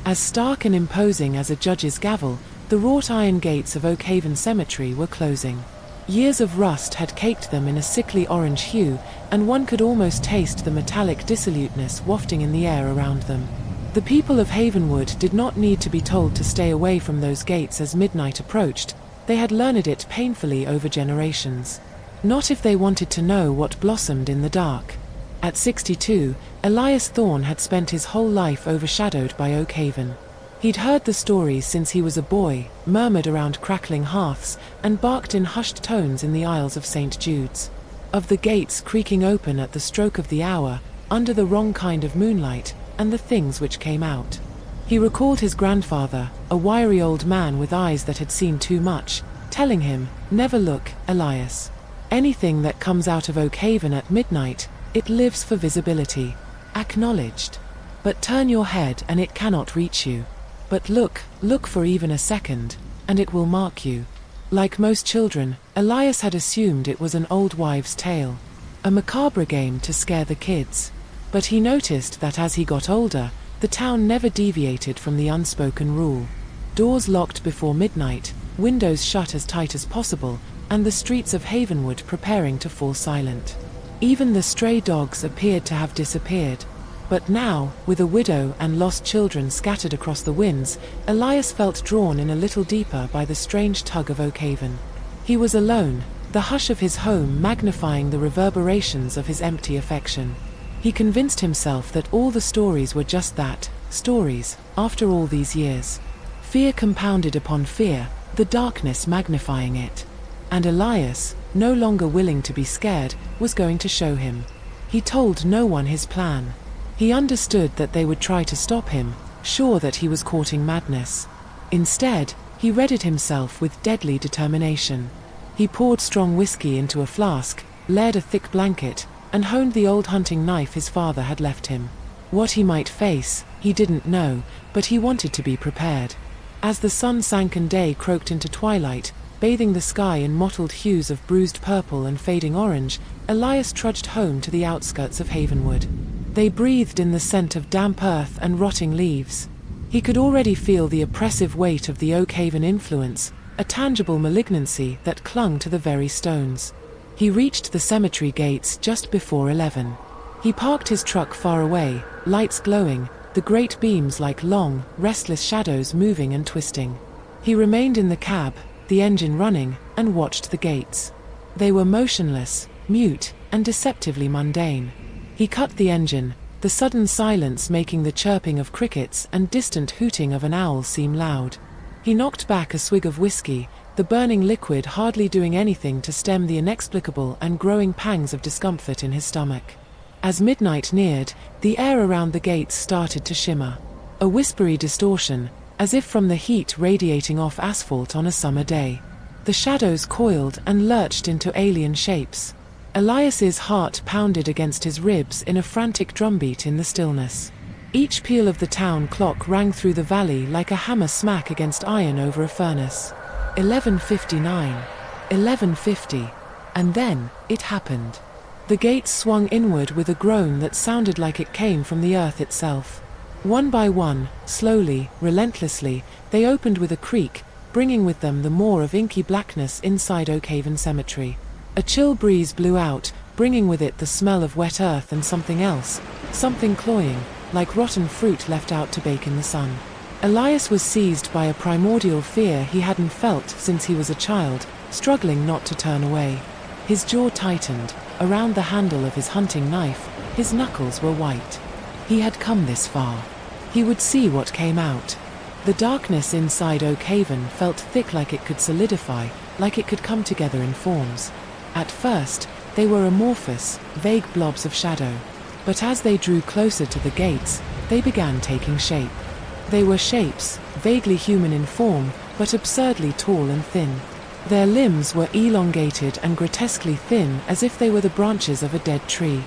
As stark and imposing as a judge's gavel, the wrought iron gates of Oak Haven Cemetery were closing. Years of rust had caked them in a sickly orange hue, and one could almost taste the metallic dissoluteness wafting in the air around them. The people of Havenwood did not need to be told to stay away from those gates as midnight approached. They had learned it painfully over generations. Not if they wanted to know what blossomed in the dark. At 62, Elias Thorne had spent his whole life overshadowed by Oak Haven. He'd heard the stories since he was a boy, murmured around crackling hearths, and barked in hushed tones in the aisles of St. Jude's. Of the gates creaking open at the stroke of the hour, under the wrong kind of moonlight, and the things which came out. He recalled his grandfather, a wiry old man with eyes that had seen too much, telling him, "Never look, Elias. Anything that comes out of Oak Haven at midnight, it lives for visibility. Acknowledged. But turn your head and it cannot reach you. But look for even a second, and it will mark you." Like most children, Elias had assumed it was an old wives' tale, a macabre game to scare the kids. But he noticed that as he got older, the town never deviated from the unspoken rule. Doors locked before midnight, windows shut as tight as possible, and the streets of Havenwood preparing to fall silent. Even the stray dogs appeared to have disappeared. But now, with a widow and lost children scattered across the winds, Elias felt drawn in a little deeper by the strange tug of Oak Haven. He was alone, the hush of his home magnifying the reverberations of his empty affection. He convinced himself that all the stories were just that, stories, after all these years. Fear compounded upon fear, the darkness magnifying it. And Elias, no longer willing to be scared, was going to show him. He told no one his plan. He understood that they would try to stop him, sure that he was courting madness. Instead, he readied himself with deadly determination. He poured strong whiskey into a flask, layered a thick blanket, and honed the old hunting knife his father had left him. What he might face, he didn't know, but he wanted to be prepared. As the sun sank and day croaked into twilight, bathing the sky in mottled hues of bruised purple and fading orange, Elias trudged home to the outskirts of Havenwood. They breathed in the scent of damp earth and rotting leaves. He could already feel the oppressive weight of the Oak Haven influence, a tangible malignancy that clung to the very stones. He reached the cemetery gates just before 11. He parked his truck far away, lights glowing, the great beams like long, restless shadows moving and twisting. He remained in the cab, the engine running, and watched the gates. They were motionless, mute, and deceptively mundane. He cut the engine, the sudden silence making the chirping of crickets and distant hooting of an owl seem loud. He knocked back a swig of whiskey, the burning liquid hardly doing anything to stem the inexplicable and growing pangs of discomfort in his stomach. As midnight neared, the air around the gates started to shimmer. A whispery distortion, as if from the heat radiating off asphalt on a summer day. The shadows coiled and lurched into alien shapes. Elias's heart pounded against his ribs in a frantic drumbeat in the stillness. Each peal of the town clock rang through the valley like a hammer smack against iron over a furnace. 11:59. 11:50. And then, it happened. The gates swung inward with a groan that sounded like it came from the earth itself. One by one, slowly, relentlessly, they opened with a creak, bringing with them the more of inky blackness inside Oakhaven Cemetery. A chill breeze blew out, bringing with it the smell of wet earth and something else, something cloying, like rotten fruit left out to bake in the sun. Elias was seized by a primordial fear he hadn't felt since he was a child, struggling not to turn away. His jaw tightened. Around the handle of his hunting knife, his knuckles were white. He had come this far. He would see what came out. The darkness inside Oakhaven felt thick, like it could solidify, like it could come together in forms. At first, they were amorphous, vague blobs of shadow. But as they drew closer to the gates, they began taking shape. They were shapes, vaguely human in form, but absurdly tall and thin. Their limbs were elongated and grotesquely thin, as if they were the branches of a dead tree.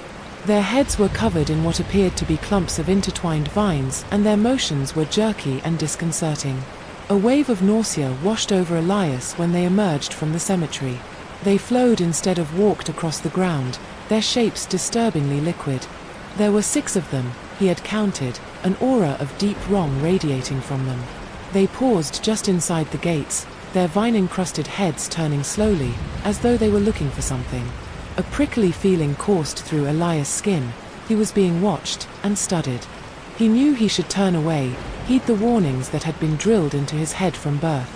Their heads were covered in what appeared to be clumps of intertwined vines, and their motions were jerky and disconcerting. A wave of nausea washed over Elias when they emerged from the cemetery. They flowed instead of walked across the ground, their shapes disturbingly liquid. There were 6 of them, he had counted, an aura of deep wrong radiating from them. They paused just inside the gates, their vine-encrusted heads turning slowly, as though they were looking for something. A prickly feeling coursed through Elias' skin. He was being watched and studied. He knew he should turn away, heed the warnings that had been drilled into his head from birth.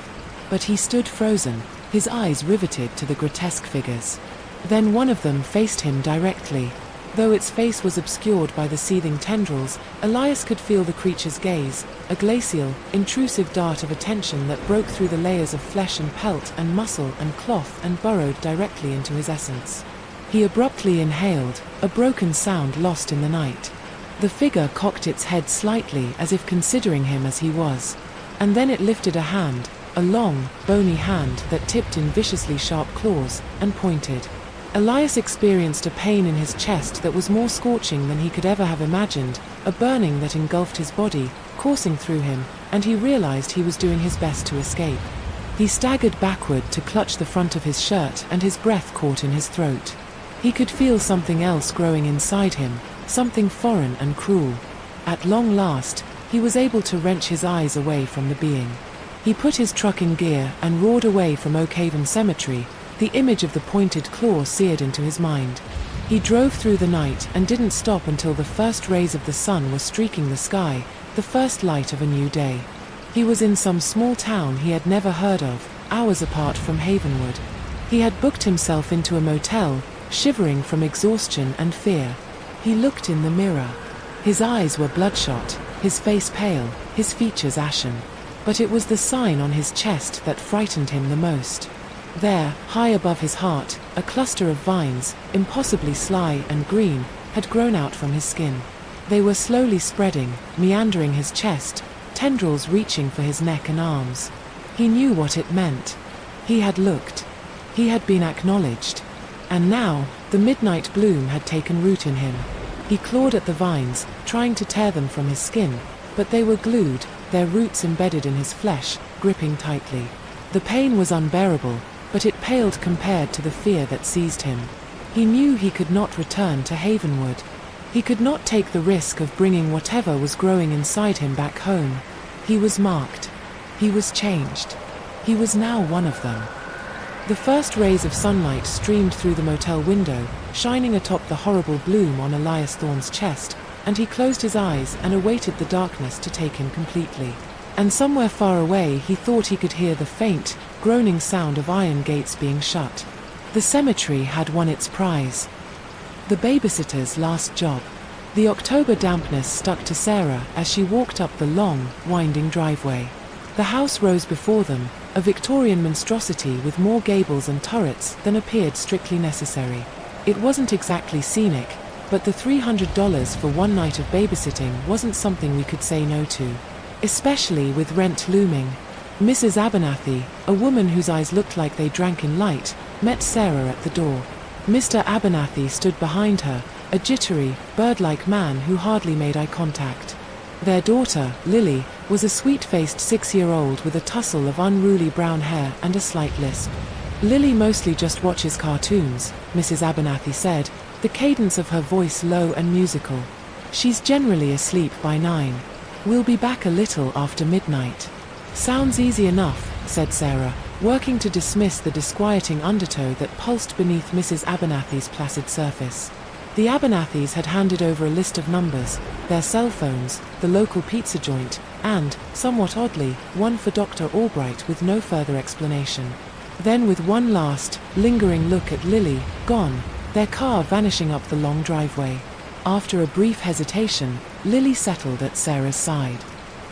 But he stood frozen, his eyes riveted to the grotesque figures. Then one of them faced him directly. Though its face was obscured by the seething tendrils, Elias could feel the creature's gaze, a glacial, intrusive dart of attention that broke through the layers of flesh and pelt and muscle and cloth and burrowed directly into his essence. He abruptly inhaled, a broken sound lost in the night. The figure cocked its head slightly as if considering him as he was. And then it lifted a hand, a long, bony hand that tipped in viciously sharp claws, and pointed. Elias experienced a pain in his chest that was more scorching than he could ever have imagined, a burning that engulfed his body, coursing through him, and he realized he was doing his best to escape. He staggered backward to clutch the front of his shirt, and his breath caught in his throat. He could feel something else growing inside him, something foreign and cruel. At long last, he was able to wrench his eyes away from the being. He put his truck in gear and roared away from Oakhaven Cemetery, the image of the pointed claw seared into his mind. He drove through the night and didn't stop until the first rays of the sun were streaking the sky, the first light of a new day. He was in some small town he had never heard of, hours apart from Havenwood. He had booked himself into a motel, shivering from exhaustion and fear. He looked in the mirror. His eyes were bloodshot, his face pale, his features ashen. But it was the sign on his chest that frightened him the most. There, high above his heart, a cluster of vines, impossibly sly and green, had grown out from his skin. They were slowly spreading, meandering his chest, tendrils reaching for his neck and arms. He knew what it meant. He had looked. He had been acknowledged. And now, the midnight bloom had taken root in him. He clawed at the vines, trying to tear them from his skin, but they were glued, their roots embedded in his flesh, gripping tightly. The pain was unbearable, but it paled compared to the fear that seized him. He knew he could not return to Havenwood. He could not take the risk of bringing whatever was growing inside him back home. He was marked. He was changed. He was now one of them. The first rays of sunlight streamed through the motel window, shining atop the horrible bloom on Elias Thorne's chest, and he closed his eyes and awaited the darkness to take him completely. And somewhere far away he thought he could hear the faint, groaning sound of iron gates being shut. The cemetery had won its prize. The babysitter's last job. The October dampness stuck to Sarah as she walked up the long, winding driveway. The house rose before them, a Victorian monstrosity with more gables and turrets than appeared strictly necessary. It wasn't exactly scenic, but the $300 for one night of babysitting wasn't something we could say no to. Especially with rent looming. Mrs. Abernathy, a woman whose eyes looked like they drank in light, met Sarah at the door. Mr. Abernathy stood behind her, a jittery, bird-like man who hardly made eye contact. Their daughter, Lily, was a sweet-faced 6-year-old with a tussle of unruly brown hair and a slight lisp. "Lily mostly just watches cartoons," Mrs. Abernathy said, the cadence of her voice low and musical. "She's generally asleep by 9. We'll be back a little after midnight." "Sounds easy enough," said Sarah, working to dismiss the disquieting undertow that pulsed beneath Mrs. Abernathy's placid surface. The Abernathys had handed over a list of numbers, their cell phones, the local pizza joint, and, somewhat oddly, one for Dr. Albright with no further explanation. Then, with one last, lingering look at Lily, gone, their car vanishing up the long driveway. After a brief hesitation, Lily settled at Sarah's side.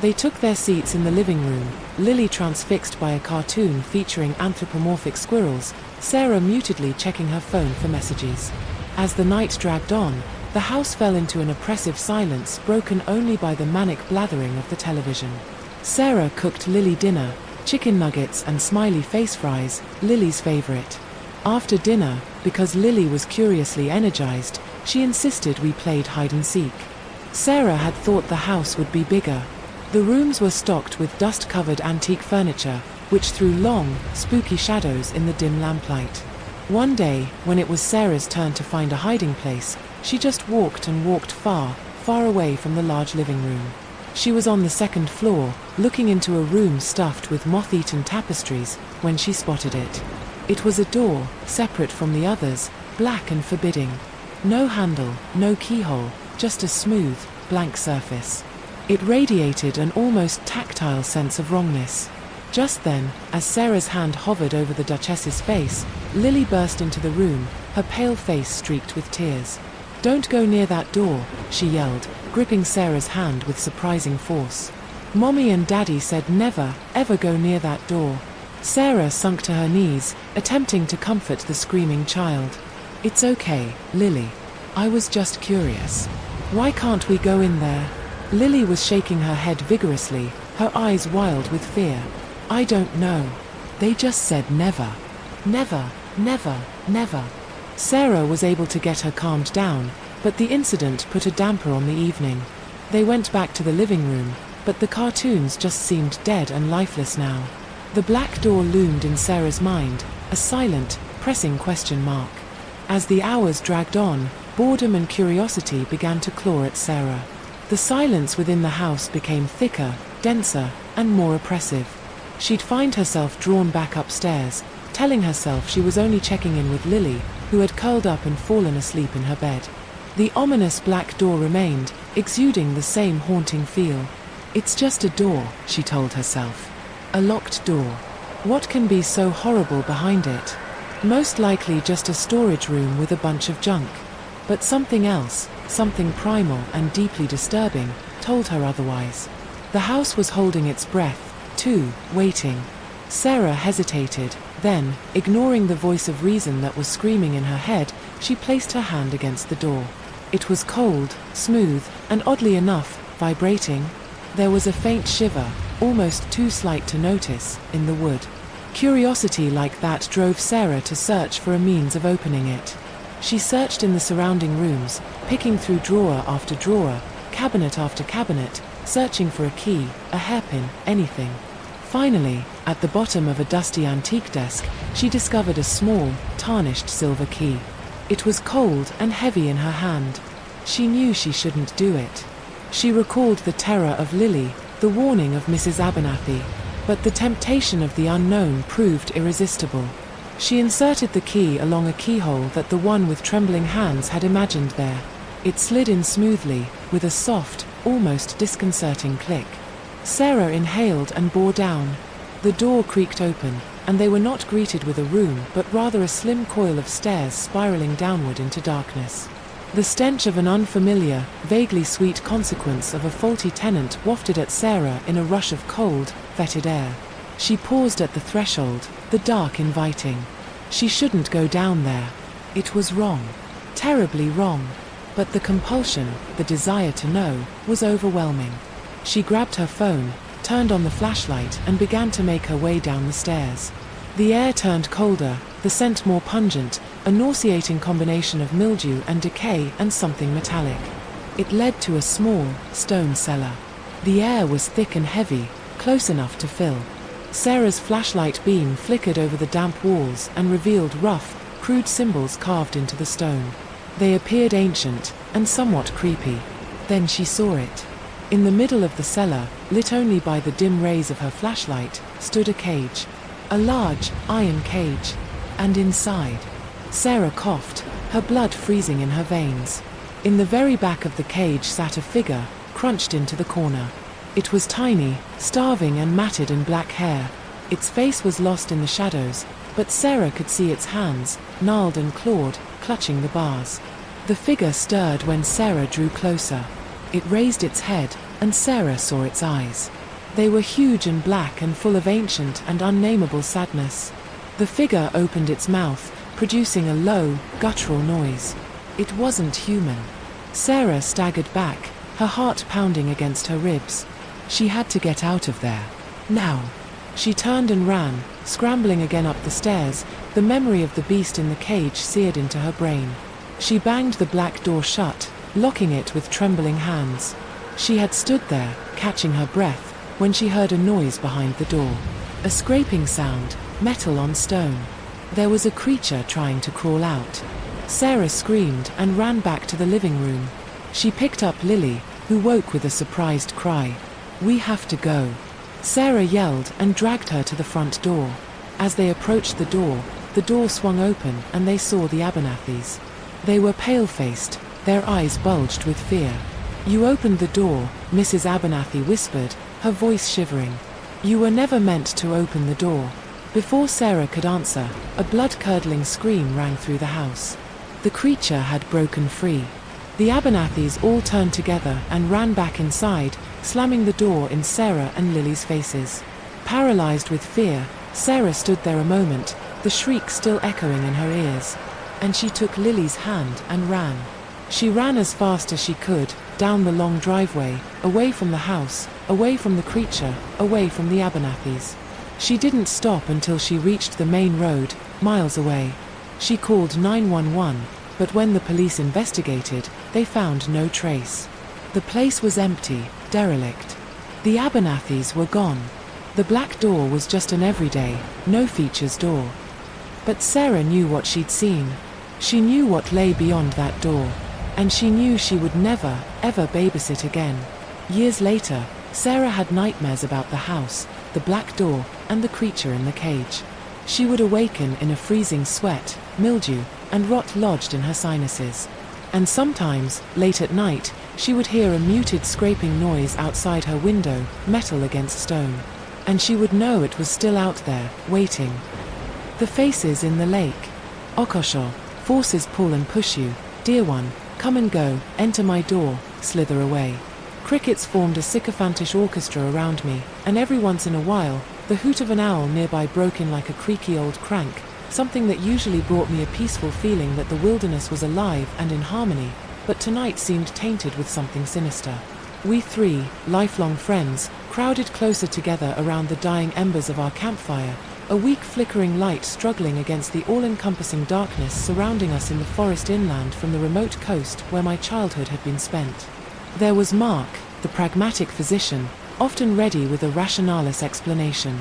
They took their seats in the living room, Lily transfixed by a cartoon featuring anthropomorphic squirrels, Sarah mutedly checking her phone for messages. As the night dragged on, the house fell into an oppressive silence broken only by the manic blathering of the television. Sarah cooked Lily dinner, chicken nuggets and smiley face fries, Lily's favorite. After dinner, because Lily was curiously energized, she insisted we played hide-and-seek. Sarah had thought the house would be bigger. The rooms were stocked with dust-covered antique furniture, which threw long, spooky shadows in the dim lamplight. One day, when it was Sarah's turn to find a hiding place, she just walked and walked far, far away from the large living room. She was on the second floor, looking into a room stuffed with moth-eaten tapestries, when she spotted it. It was a door, separate from the others, black and forbidding. No handle, no keyhole, just a smooth, blank surface. It radiated an almost tactile sense of wrongness. Just then, as Sarah's hand hovered over the Duchess's face, Lily burst into the room, her pale face streaked with tears. "Don't go near that door," she yelled, gripping Sarah's hand with surprising force. "Mommy and Daddy said never, ever go near that door." Sarah sunk to her knees, attempting to comfort the screaming child. "It's okay, Lily. I was just curious. Why can't we go in there?" Lily was shaking her head vigorously, her eyes wild with fear. "I don't know. They just said never. Never, never, never." Sarah was able to get her calmed down, but the incident put a damper on the evening. They went back to the living room, but the cartoons just seemed dead and lifeless now. The black door loomed in Sarah's mind, a silent, pressing question mark. As the hours dragged on, boredom and curiosity began to claw at Sarah. The silence within the house became thicker, denser, and more oppressive. She'd find herself drawn back upstairs, telling herself she was only checking in with Lily, who had curled up and fallen asleep in her bed. The ominous black door remained, exuding the same haunting feel. "It's just a door," she told herself. "A locked door. What can be so horrible behind it? Most likely just a storage room with a bunch of junk." But something else, something primal and deeply disturbing, told her otherwise. The house was holding its breath, too, waiting. Sarah hesitated, then, ignoring the voice of reason that was screaming in her head, she placed her hand against the door. It was cold, smooth, and oddly enough, vibrating. There was a faint shiver, almost too slight to notice, in the wood. Curiosity like that drove Sarah to search for a means of opening it. She searched in the surrounding rooms, picking through drawer after drawer, cabinet after cabinet, searching for a key, a hairpin, anything. Finally, at the bottom of a dusty antique desk, she discovered a small, tarnished silver key. It was cold and heavy in her hand. She knew she shouldn't do it. She recalled the terror of Lily, the warning of Mrs. Abernathy, but the temptation of the unknown proved irresistible. She inserted the key along a keyhole that the one with trembling hands had imagined there. It slid in smoothly, with a soft, almost disconcerting click. Sarah inhaled and bore down. The door creaked open, and they were not greeted with a room but rather a slim coil of stairs spiraling downward into darkness. The stench of an unfamiliar, vaguely sweet consequence of a faulty tenant wafted at Sarah in a rush of cold, fetid air. She paused at the threshold, the dark inviting. She shouldn't go down there. It was wrong. Terribly wrong. But the compulsion, the desire to know, was overwhelming. She grabbed her phone, turned on the flashlight and began to make her way down the stairs. The air turned colder, the scent more pungent, a nauseating combination of mildew and decay and something metallic. It led to a small, stone cellar. The air was thick and heavy, close enough to fill. Sarah's flashlight beam flickered over the damp walls and revealed rough, crude symbols carved into the stone. They appeared ancient and somewhat creepy. Then she saw it. In the middle of the cellar, lit only by the dim rays of her flashlight, stood a cage. A large, iron cage. And inside, Sarah coughed, her blood freezing in her veins. In the very back of the cage sat a figure, crunched into the corner. It was tiny, starving and matted in black hair. Its face was lost in the shadows, but Sarah could see its hands, gnarled and clawed, clutching the bars. The figure stirred when Sarah drew closer. It raised its head, and Sarah saw its eyes. They were huge and black and full of ancient and unnameable sadness. The figure opened its mouth, producing a low, guttural noise. It wasn't human. Sarah staggered back, her heart pounding against her ribs. She had to get out of there. Now. She turned and ran, scrambling again up the stairs, the memory of the beast in the cage seared into her brain. She banged the black door shut, locking it with trembling hands. She had stood there, catching her breath, when she heard a noise behind the door. A scraping sound, metal on stone. There was a creature trying to crawl out. Sarah screamed and ran back to the living room. She picked up Lily, who woke with a surprised cry. "We have to go," Sarah yelled and dragged her to the front door. As they approached the door swung open and they saw the Abernethys. They were pale-faced, their eyes bulged with fear. "You opened the door," Mrs. Abernethy whispered, her voice shivering. "You were never meant to open the door." Before Sarah could answer, a blood-curdling scream rang through the house. The creature had broken free. The Abernethys all turned together and ran back inside, slamming the door in Sarah and Lily's faces. Paralyzed with fear, Sarah stood there a moment, the shriek still echoing in her ears. And she took Lily's hand and ran. She ran as fast as she could, down the long driveway, away from the house, away from the creature, away from the Abernethys. She didn't stop until she reached the main road, miles away. She called 911, but when the police investigated, they found no trace. The place was empty, derelict. The Abernethys were gone. The black door was just an everyday, no-features door. But Sarah knew what she'd seen. She knew what lay beyond that door. And she knew she would never, ever babysit again. Years later, Sarah had nightmares about the house, the black door, and the creature in the cage. She would awaken in a freezing sweat, mildew, and rot lodged in her sinuses. And sometimes, late at night, she would hear a muted scraping noise outside her window, metal against stone. And she would know it was still out there, waiting. The faces in the lake. Okosho, forces pull and push you, dear one, come and go, enter my door, slither away. Crickets formed a sycophantish orchestra around me, and every once in a while, the hoot of an owl nearby broke in like a creaky old crank, something that usually brought me a peaceful feeling that the wilderness was alive and in harmony, but tonight seemed tainted with something sinister. We three, lifelong friends, crowded closer together around the dying embers of our campfire, a weak flickering light struggling against the all-encompassing darkness surrounding us in the forest inland from the remote coast where my childhood had been spent. There was Mark, the pragmatic physician, often ready with a rationalis explanation.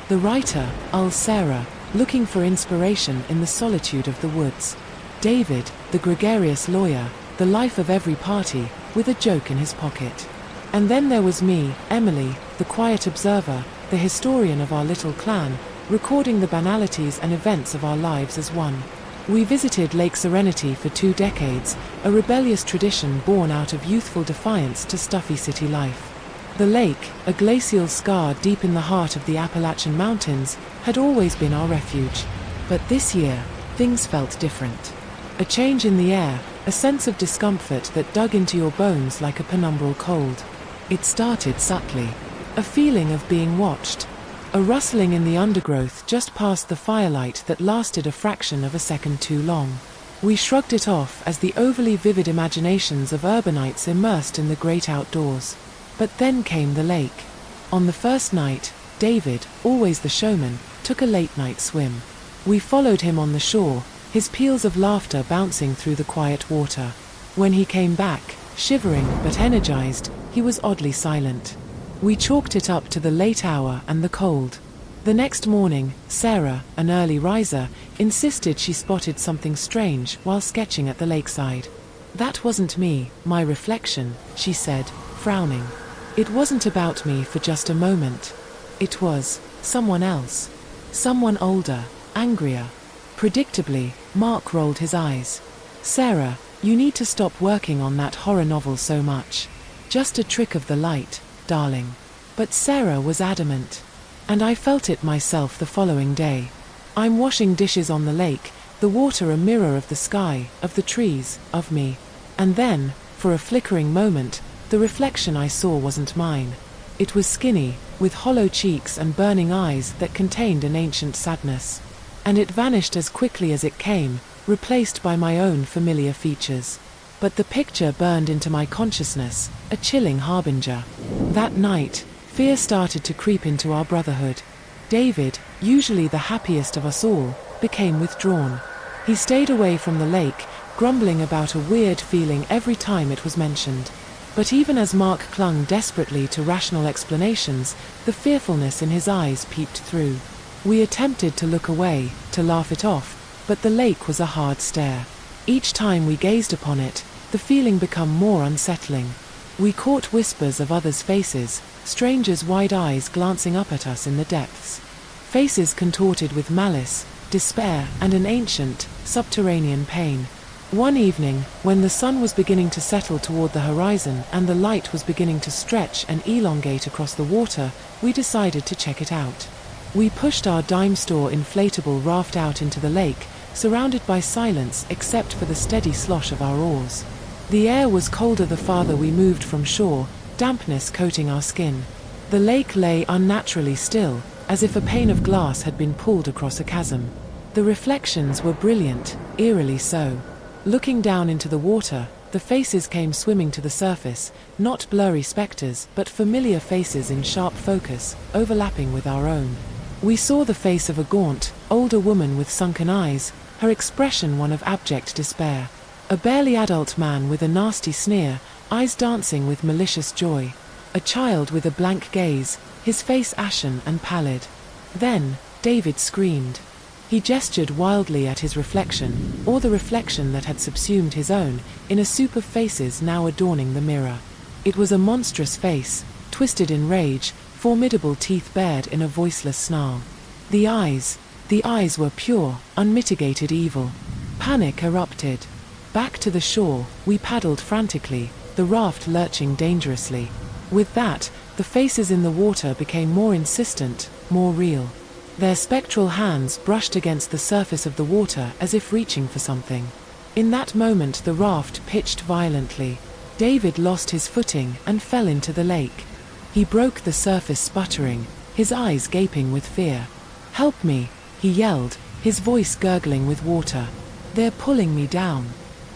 The writer, Sarah, looking for inspiration in the solitude of the woods. David, the gregarious lawyer, the life of every party, with a joke in his pocket. And then there was me, Emily, the quiet observer, the historian of our little clan, recording the banalities and events of our lives as one. We visited Lake Serenity for 2 decades, a rebellious tradition born out of youthful defiance to stuffy city life. The lake, a glacial scar deep in the heart of the Appalachian Mountains, had always been our refuge. But this year, things felt different. A change in the air, a sense of discomfort that dug into your bones like a penumbral cold. It started subtly. A feeling of being watched. A rustling in the undergrowth just past the firelight that lasted a fraction of a second too long. We shrugged it off as the overly vivid imaginations of urbanites immersed in the great outdoors. But then came the lake. On the first night, David, always the showman, took a late-night swim. We followed him on the shore, his peals of laughter bouncing through the quiet water. When he came back, shivering but energized, he was oddly silent. We chalked it up to the late hour and the cold. The next morning, Sarah, an early riser, insisted she spotted something strange while sketching at the lakeside. "That wasn't me, my reflection," she said, frowning. "It wasn't about me for just a moment. It was someone else. Someone older, angrier." Predictably, Mark rolled his eyes. "Sarah, you need to stop working on that horror novel so much. Just a trick of the light, darling." But Sarah was adamant. And I felt it myself the following day. I'm washing dishes on the lake, the water a mirror of the sky, of the trees, of me. And then, for a flickering moment, the reflection I saw wasn't mine. It was skinny, with hollow cheeks and burning eyes that contained an ancient sadness. And it vanished as quickly as it came, replaced by my own familiar features. But the picture burned into my consciousness, a chilling harbinger. That night, fear started to creep into our brotherhood. David, usually the happiest of us all, became withdrawn. He stayed away from the lake, grumbling about a weird feeling every time it was mentioned. But even as Mark clung desperately to rational explanations, the fearfulness in his eyes peeped through. We attempted to look away, to laugh it off, but the lake was a hard stare. Each time we gazed upon it, the feeling became more unsettling. We caught whispers of others' faces, strangers' wide eyes glancing up at us in the depths. Faces contorted with malice, despair, and an ancient, subterranean pain. One evening, when the sun was beginning to settle toward the horizon and the light was beginning to stretch and elongate across the water, we decided to check it out. We pushed our dime-store inflatable raft out into the lake, surrounded by silence except for the steady slosh of our oars. The air was colder the farther we moved from shore, dampness coating our skin. The lake lay unnaturally still, as if a pane of glass had been pulled across a chasm. The reflections were brilliant, eerily so. Looking down into the water, the faces came swimming to the surface, not blurry specters, but familiar faces in sharp focus, overlapping with our own. We saw the face of a gaunt, older woman with sunken eyes, her expression one of abject despair. A barely adult man with a nasty sneer, eyes dancing with malicious joy. A child with a blank gaze, his face ashen and pallid. Then, David screamed. He gestured wildly at his reflection, or the reflection that had subsumed his own, in a soup of faces now adorning the mirror. It was a monstrous face, twisted in rage, formidable teeth bared in a voiceless snarl. The eyes were pure, unmitigated evil. Panic erupted. Back to the shore, we paddled frantically, the raft lurching dangerously. With that, the faces in the water became more insistent, more real. Their spectral hands brushed against the surface of the water as if reaching for something. In that moment the raft pitched violently. David lost his footing and fell into the lake. He broke the surface sputtering, his eyes gaping with fear. "Help me," he yelled, his voice gurgling with water. "They're pulling me down."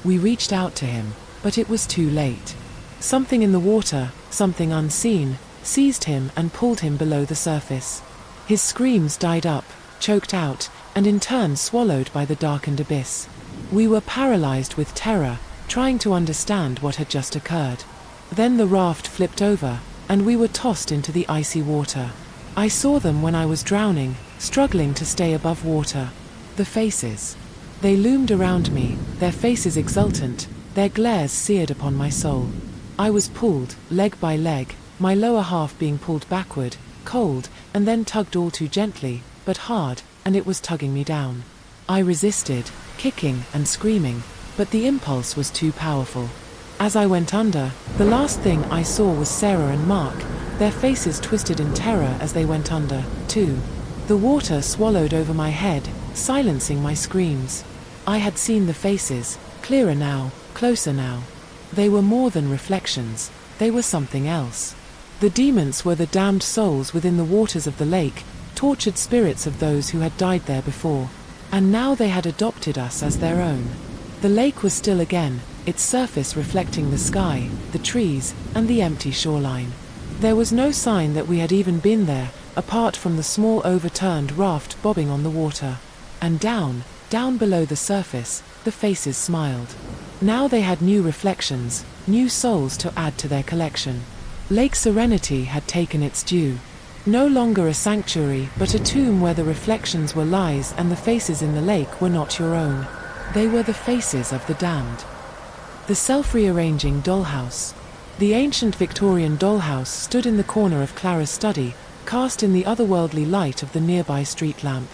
We reached out to him, but it was too late. Something in the water, something unseen, seized him and pulled him below the surface. His screams died up, choked out, and in turn swallowed by the darkened abyss. We were paralyzed with terror, trying to understand what had just occurred. Then the raft flipped over, and we were tossed into the icy water. I saw them when I was drowning, struggling to stay above water. The faces. They loomed around me, their faces exultant, their glares seared upon my soul. I was pulled, leg by leg, my lower half being pulled backward, cold, and then tugged all too gently, but hard, and it was tugging me down. I resisted, kicking and screaming, but the impulse was too powerful. As I went under, the last thing I saw was Sarah and Mark, their faces twisted in terror as they went under, too. The water swallowed over my head, silencing my screams. I had seen the faces, clearer now, closer now. They were more than reflections, they were something else. The demons were the damned souls within the waters of the lake, tortured spirits of those who had died there before. And now they had adopted us as their own. The lake was still again, its surface reflecting the sky, the trees, and the empty shoreline. There was no sign that we had even been there, apart from the small overturned raft bobbing on the water. And down below the surface, the faces smiled. Now they had new reflections, new souls to add to their collection. Lake Serenity had taken its due. No longer a sanctuary, but a tomb where the reflections were lies and the faces in the lake were not your own. They were the faces of the damned. The self-rearranging dollhouse. The ancient Victorian dollhouse stood in the corner of Clara's study, cast in the otherworldly light of the nearby street lamp.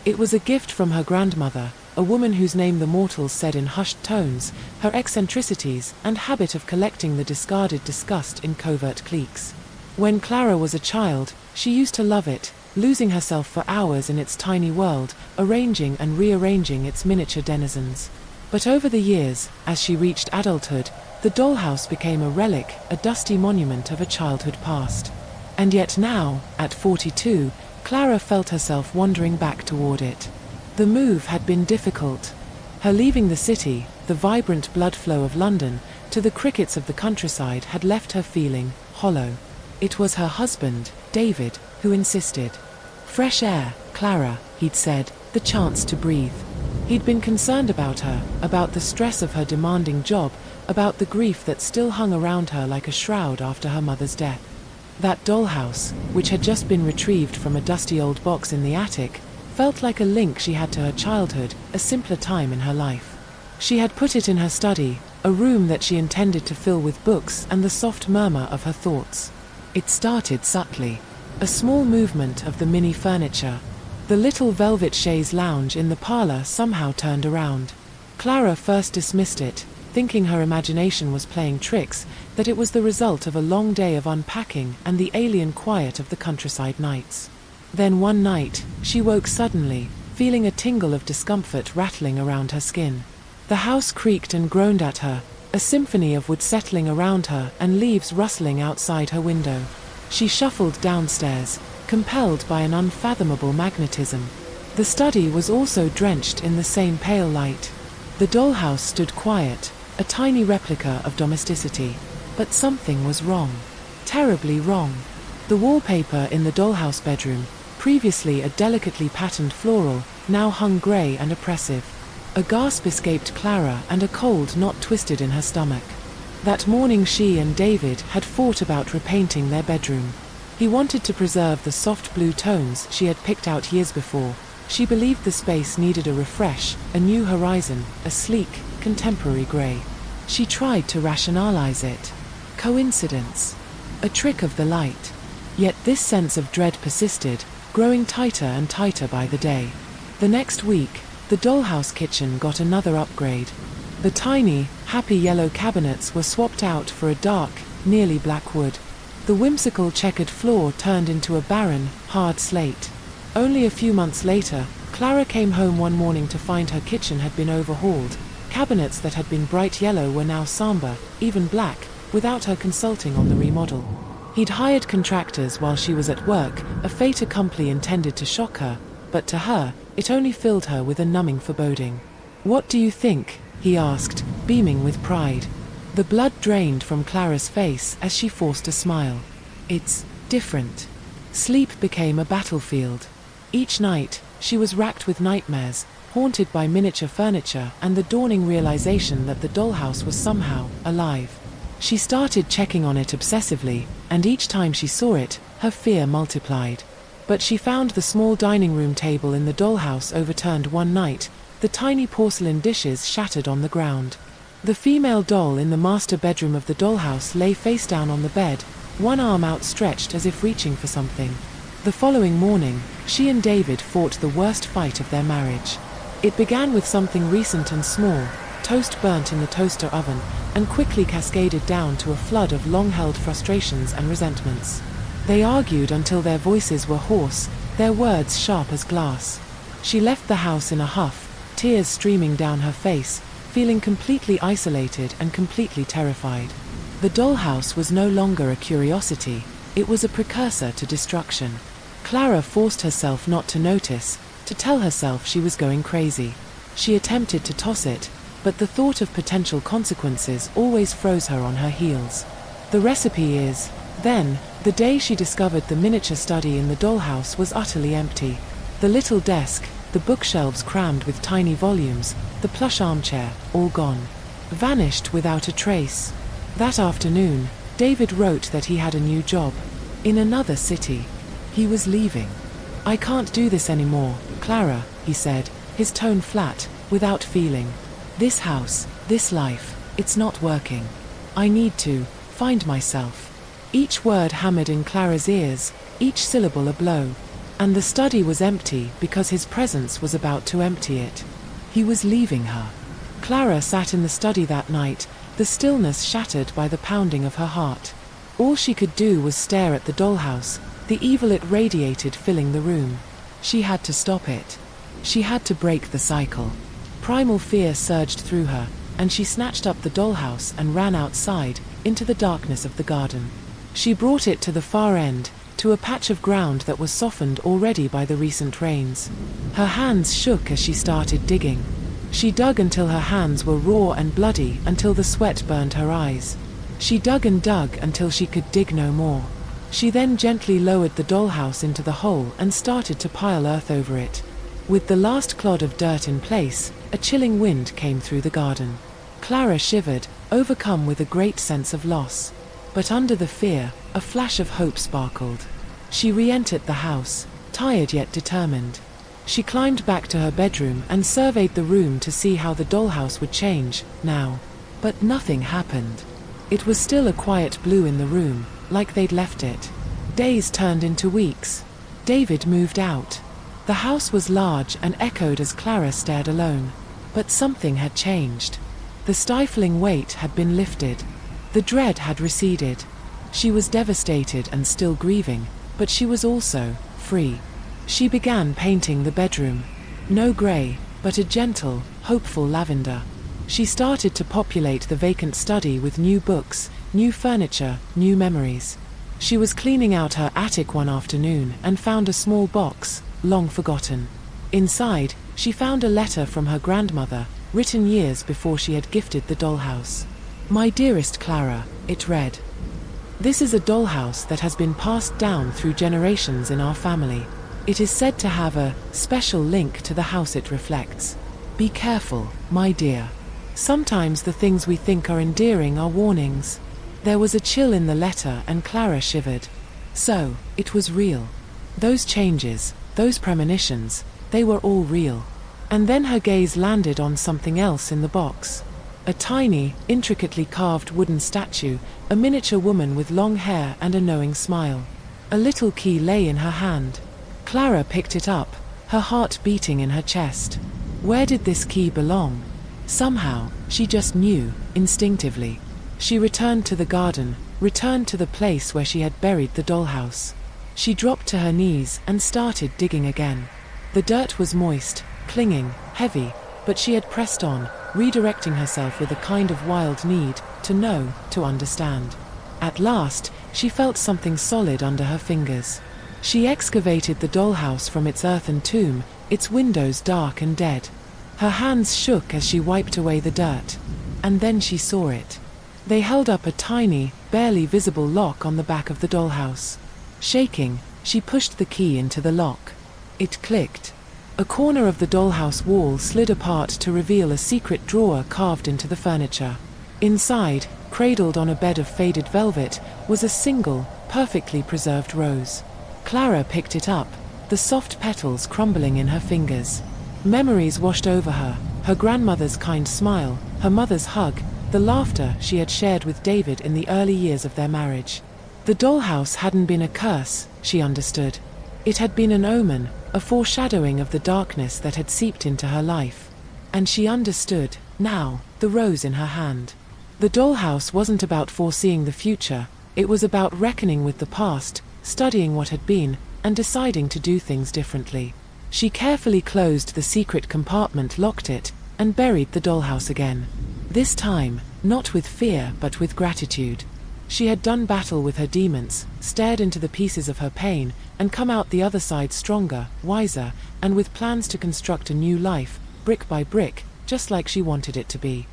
It was a gift from her grandmother, a woman whose name the mortals said in hushed tones, her eccentricities and habit of collecting the discarded discussed in covert cliques. When Clara was a child, she used to love it, losing herself for hours in its tiny world, arranging and rearranging its miniature denizens. But over the years, as she reached adulthood, the dollhouse became a relic, a dusty monument of a childhood past. And yet now, at 42, Clara felt herself wandering back toward it. The move had been difficult. Her leaving the city, the vibrant blood flow of London, to the crickets of the countryside had left her feeling hollow. It was her husband, David, who insisted. Fresh air, Clara, he'd said, the chance to breathe. He'd been concerned about her, about the stress of her demanding job, about the grief that still hung around her like a shroud after her mother's death. That dollhouse, which had just been retrieved from a dusty old box in the attic, felt like a link she had to her childhood, a simpler time in her life. She had put it in her study, a room that she intended to fill with books and the soft murmur of her thoughts. It started subtly. A small movement of the mini furniture. The little velvet chaise lounge in the parlor somehow turned around. Clara first dismissed it, thinking her imagination was playing tricks, that it was the result of a long day of unpacking and the alien quiet of the countryside nights. Then one night, she woke suddenly, feeling a tingle of discomfort rattling around her skin. The house creaked and groaned at her, a symphony of wood settling around her and leaves rustling outside her window. She shuffled downstairs, compelled by an unfathomable magnetism. The study was also drenched in the same pale light. The dollhouse stood quiet, a tiny replica of domesticity. But something was wrong. Terribly wrong. The wallpaper in the dollhouse bedroom, previously a delicately patterned floral, now hung grey and oppressive. A gasp escaped Clara and a cold knot twisted in her stomach. That morning she and David had fought about repainting their bedroom. He wanted to preserve the soft blue tones she had picked out years before. She believed the space needed a refresh, a new horizon, a sleek, contemporary grey. She tried to rationalize it. Coincidence. A trick of the light. Yet this sense of dread persisted, growing tighter and tighter by the day. The next week, the dollhouse kitchen got another upgrade. The tiny, happy yellow cabinets were swapped out for a dark, nearly black wood. The whimsical checkered floor turned into a barren, hard slate. Only a few months later, Clara came home one morning to find her kitchen had been overhauled. Cabinets that had been bright yellow were now somber, even black, without her consulting on the remodel. He'd hired contractors while she was at work, a fait accompli intended to shock her, but to her, it only filled her with a numbing foreboding. "What do you think?" he asked, beaming with pride. The blood drained from Clara's face as she forced a smile. "It's different." Sleep became a battlefield. Each night, she was racked with nightmares, haunted by miniature furniture and the dawning realization that the dollhouse was somehow alive. She started checking on it obsessively, and each time she saw it, her fear multiplied. But she found the small dining room table in the dollhouse overturned one night, the tiny porcelain dishes shattered on the ground. The female doll in the master bedroom of the dollhouse lay face down on the bed, one arm outstretched as if reaching for something. The following morning, she and David fought the worst fight of their marriage. It began with something recent and small, toast burnt in the toaster oven, and quickly cascaded down to a flood of long-held frustrations and resentments. They argued until their voices were hoarse, their words sharp as glass. She left the house in a huff, tears streaming down her face, feeling completely isolated and completely terrified. The dollhouse was no longer a curiosity, it was a precursor to destruction. Clara forced herself not to notice, to tell herself she was going crazy. She attempted to toss it, but the thought of potential consequences always froze her on her heels. The recipe is, then, The day she discovered the miniature study in the dollhouse was utterly empty. The little desk, the bookshelves crammed with tiny volumes, the plush armchair, all gone. Vanished without a trace. That afternoon, David wrote that he had a new job. In another city. He was leaving. "I can't do this anymore, Clara," he said, his tone flat, without feeling. "This house, this life, it's not working. I need to find myself." Each word hammered in Clara's ears, each syllable a blow. And the study was empty because his presence was about to empty it. He was leaving her. Clara sat in the study that night, the stillness shattered by the pounding of her heart. All she could do was stare at the dollhouse, the evil it radiated filling the room. She had to stop it. She had to break the cycle. Primal fear surged through her, and she snatched up the dollhouse and ran outside, into the darkness of the garden. She brought it to the far end, to a patch of ground that was softened already by the recent rains. Her hands shook as she started digging. She dug until her hands were raw and bloody, until the sweat burned her eyes. She dug and dug until she could dig no more. She then gently lowered the dollhouse into the hole and started to pile earth over it. With the last clod of dirt in place, a chilling wind came through the garden. Clara shivered, overcome with a great sense of loss. But under the fear, a flash of hope sparkled. She re-entered the house, tired yet determined. She climbed back to her bedroom and surveyed the room to see how the dollhouse would change, now. But nothing happened. It was still a quiet blue in the room, like they'd left it. Days turned into weeks. David moved out. The house was large and echoed as Clara stared alone. But something had changed. The stifling weight had been lifted. The dread had receded. She was devastated and still grieving, but she was also free. She began painting the bedroom. No grey, but a gentle, hopeful lavender. She started to populate the vacant study with new books, new furniture, new memories. She was cleaning out her attic one afternoon and found a small box, long forgotten. Inside, she found a letter from her grandmother, written years before she had gifted the dollhouse. "My dearest Clara," it read. "This is a dollhouse that has been passed down through generations in our family. It is said to have a special link to the house it reflects. Be careful, my dear. Sometimes the things we think are endearing are warnings." There was a chill in the letter and Clara shivered. So, it was real. Those changes, those premonitions, they were all real. And then her gaze landed on something else in the box. A tiny, intricately carved wooden statue, a miniature woman with long hair and a knowing smile. A little key lay in her hand. Clara picked it up, her heart beating in her chest. Where did this key belong? Somehow, she just knew, instinctively. She returned to the garden, returned to the place where she had buried the dollhouse. She dropped to her knees and started digging again. The dirt was moist, clinging, heavy, but she had pressed on, redirecting herself with a kind of wild need, to know, to understand. At last, she felt something solid under her fingers. She excavated the dollhouse from its earthen tomb, its windows dark and dead. Her hands shook as she wiped away the dirt. And then she saw it. They held up a tiny, barely visible lock on the back of the dollhouse. Shaking, she pushed the key into the lock. It clicked. A corner of the dollhouse wall slid apart to reveal a secret drawer carved into the furniture. Inside, cradled on a bed of faded velvet, was a single, perfectly preserved rose. Clara picked it up, the soft petals crumbling in her fingers. Memories washed over her, her grandmother's kind smile, her mother's hug, the laughter she had shared with David in the early years of their marriage. The dollhouse hadn't been a curse, she understood. It had been an omen, a foreshadowing of the darkness that had seeped into her life. And she understood, now, the rose in her hand. The dollhouse wasn't about foreseeing the future, it was about reckoning with the past, studying what had been, and deciding to do things differently. She carefully closed the secret compartment, locked it, and buried the dollhouse again. This time, not with fear but with gratitude. She had done battle with her demons, stared into the pieces of her pain, and come out the other side stronger, wiser, and with plans to construct a new life, brick by brick, just like she wanted it to be.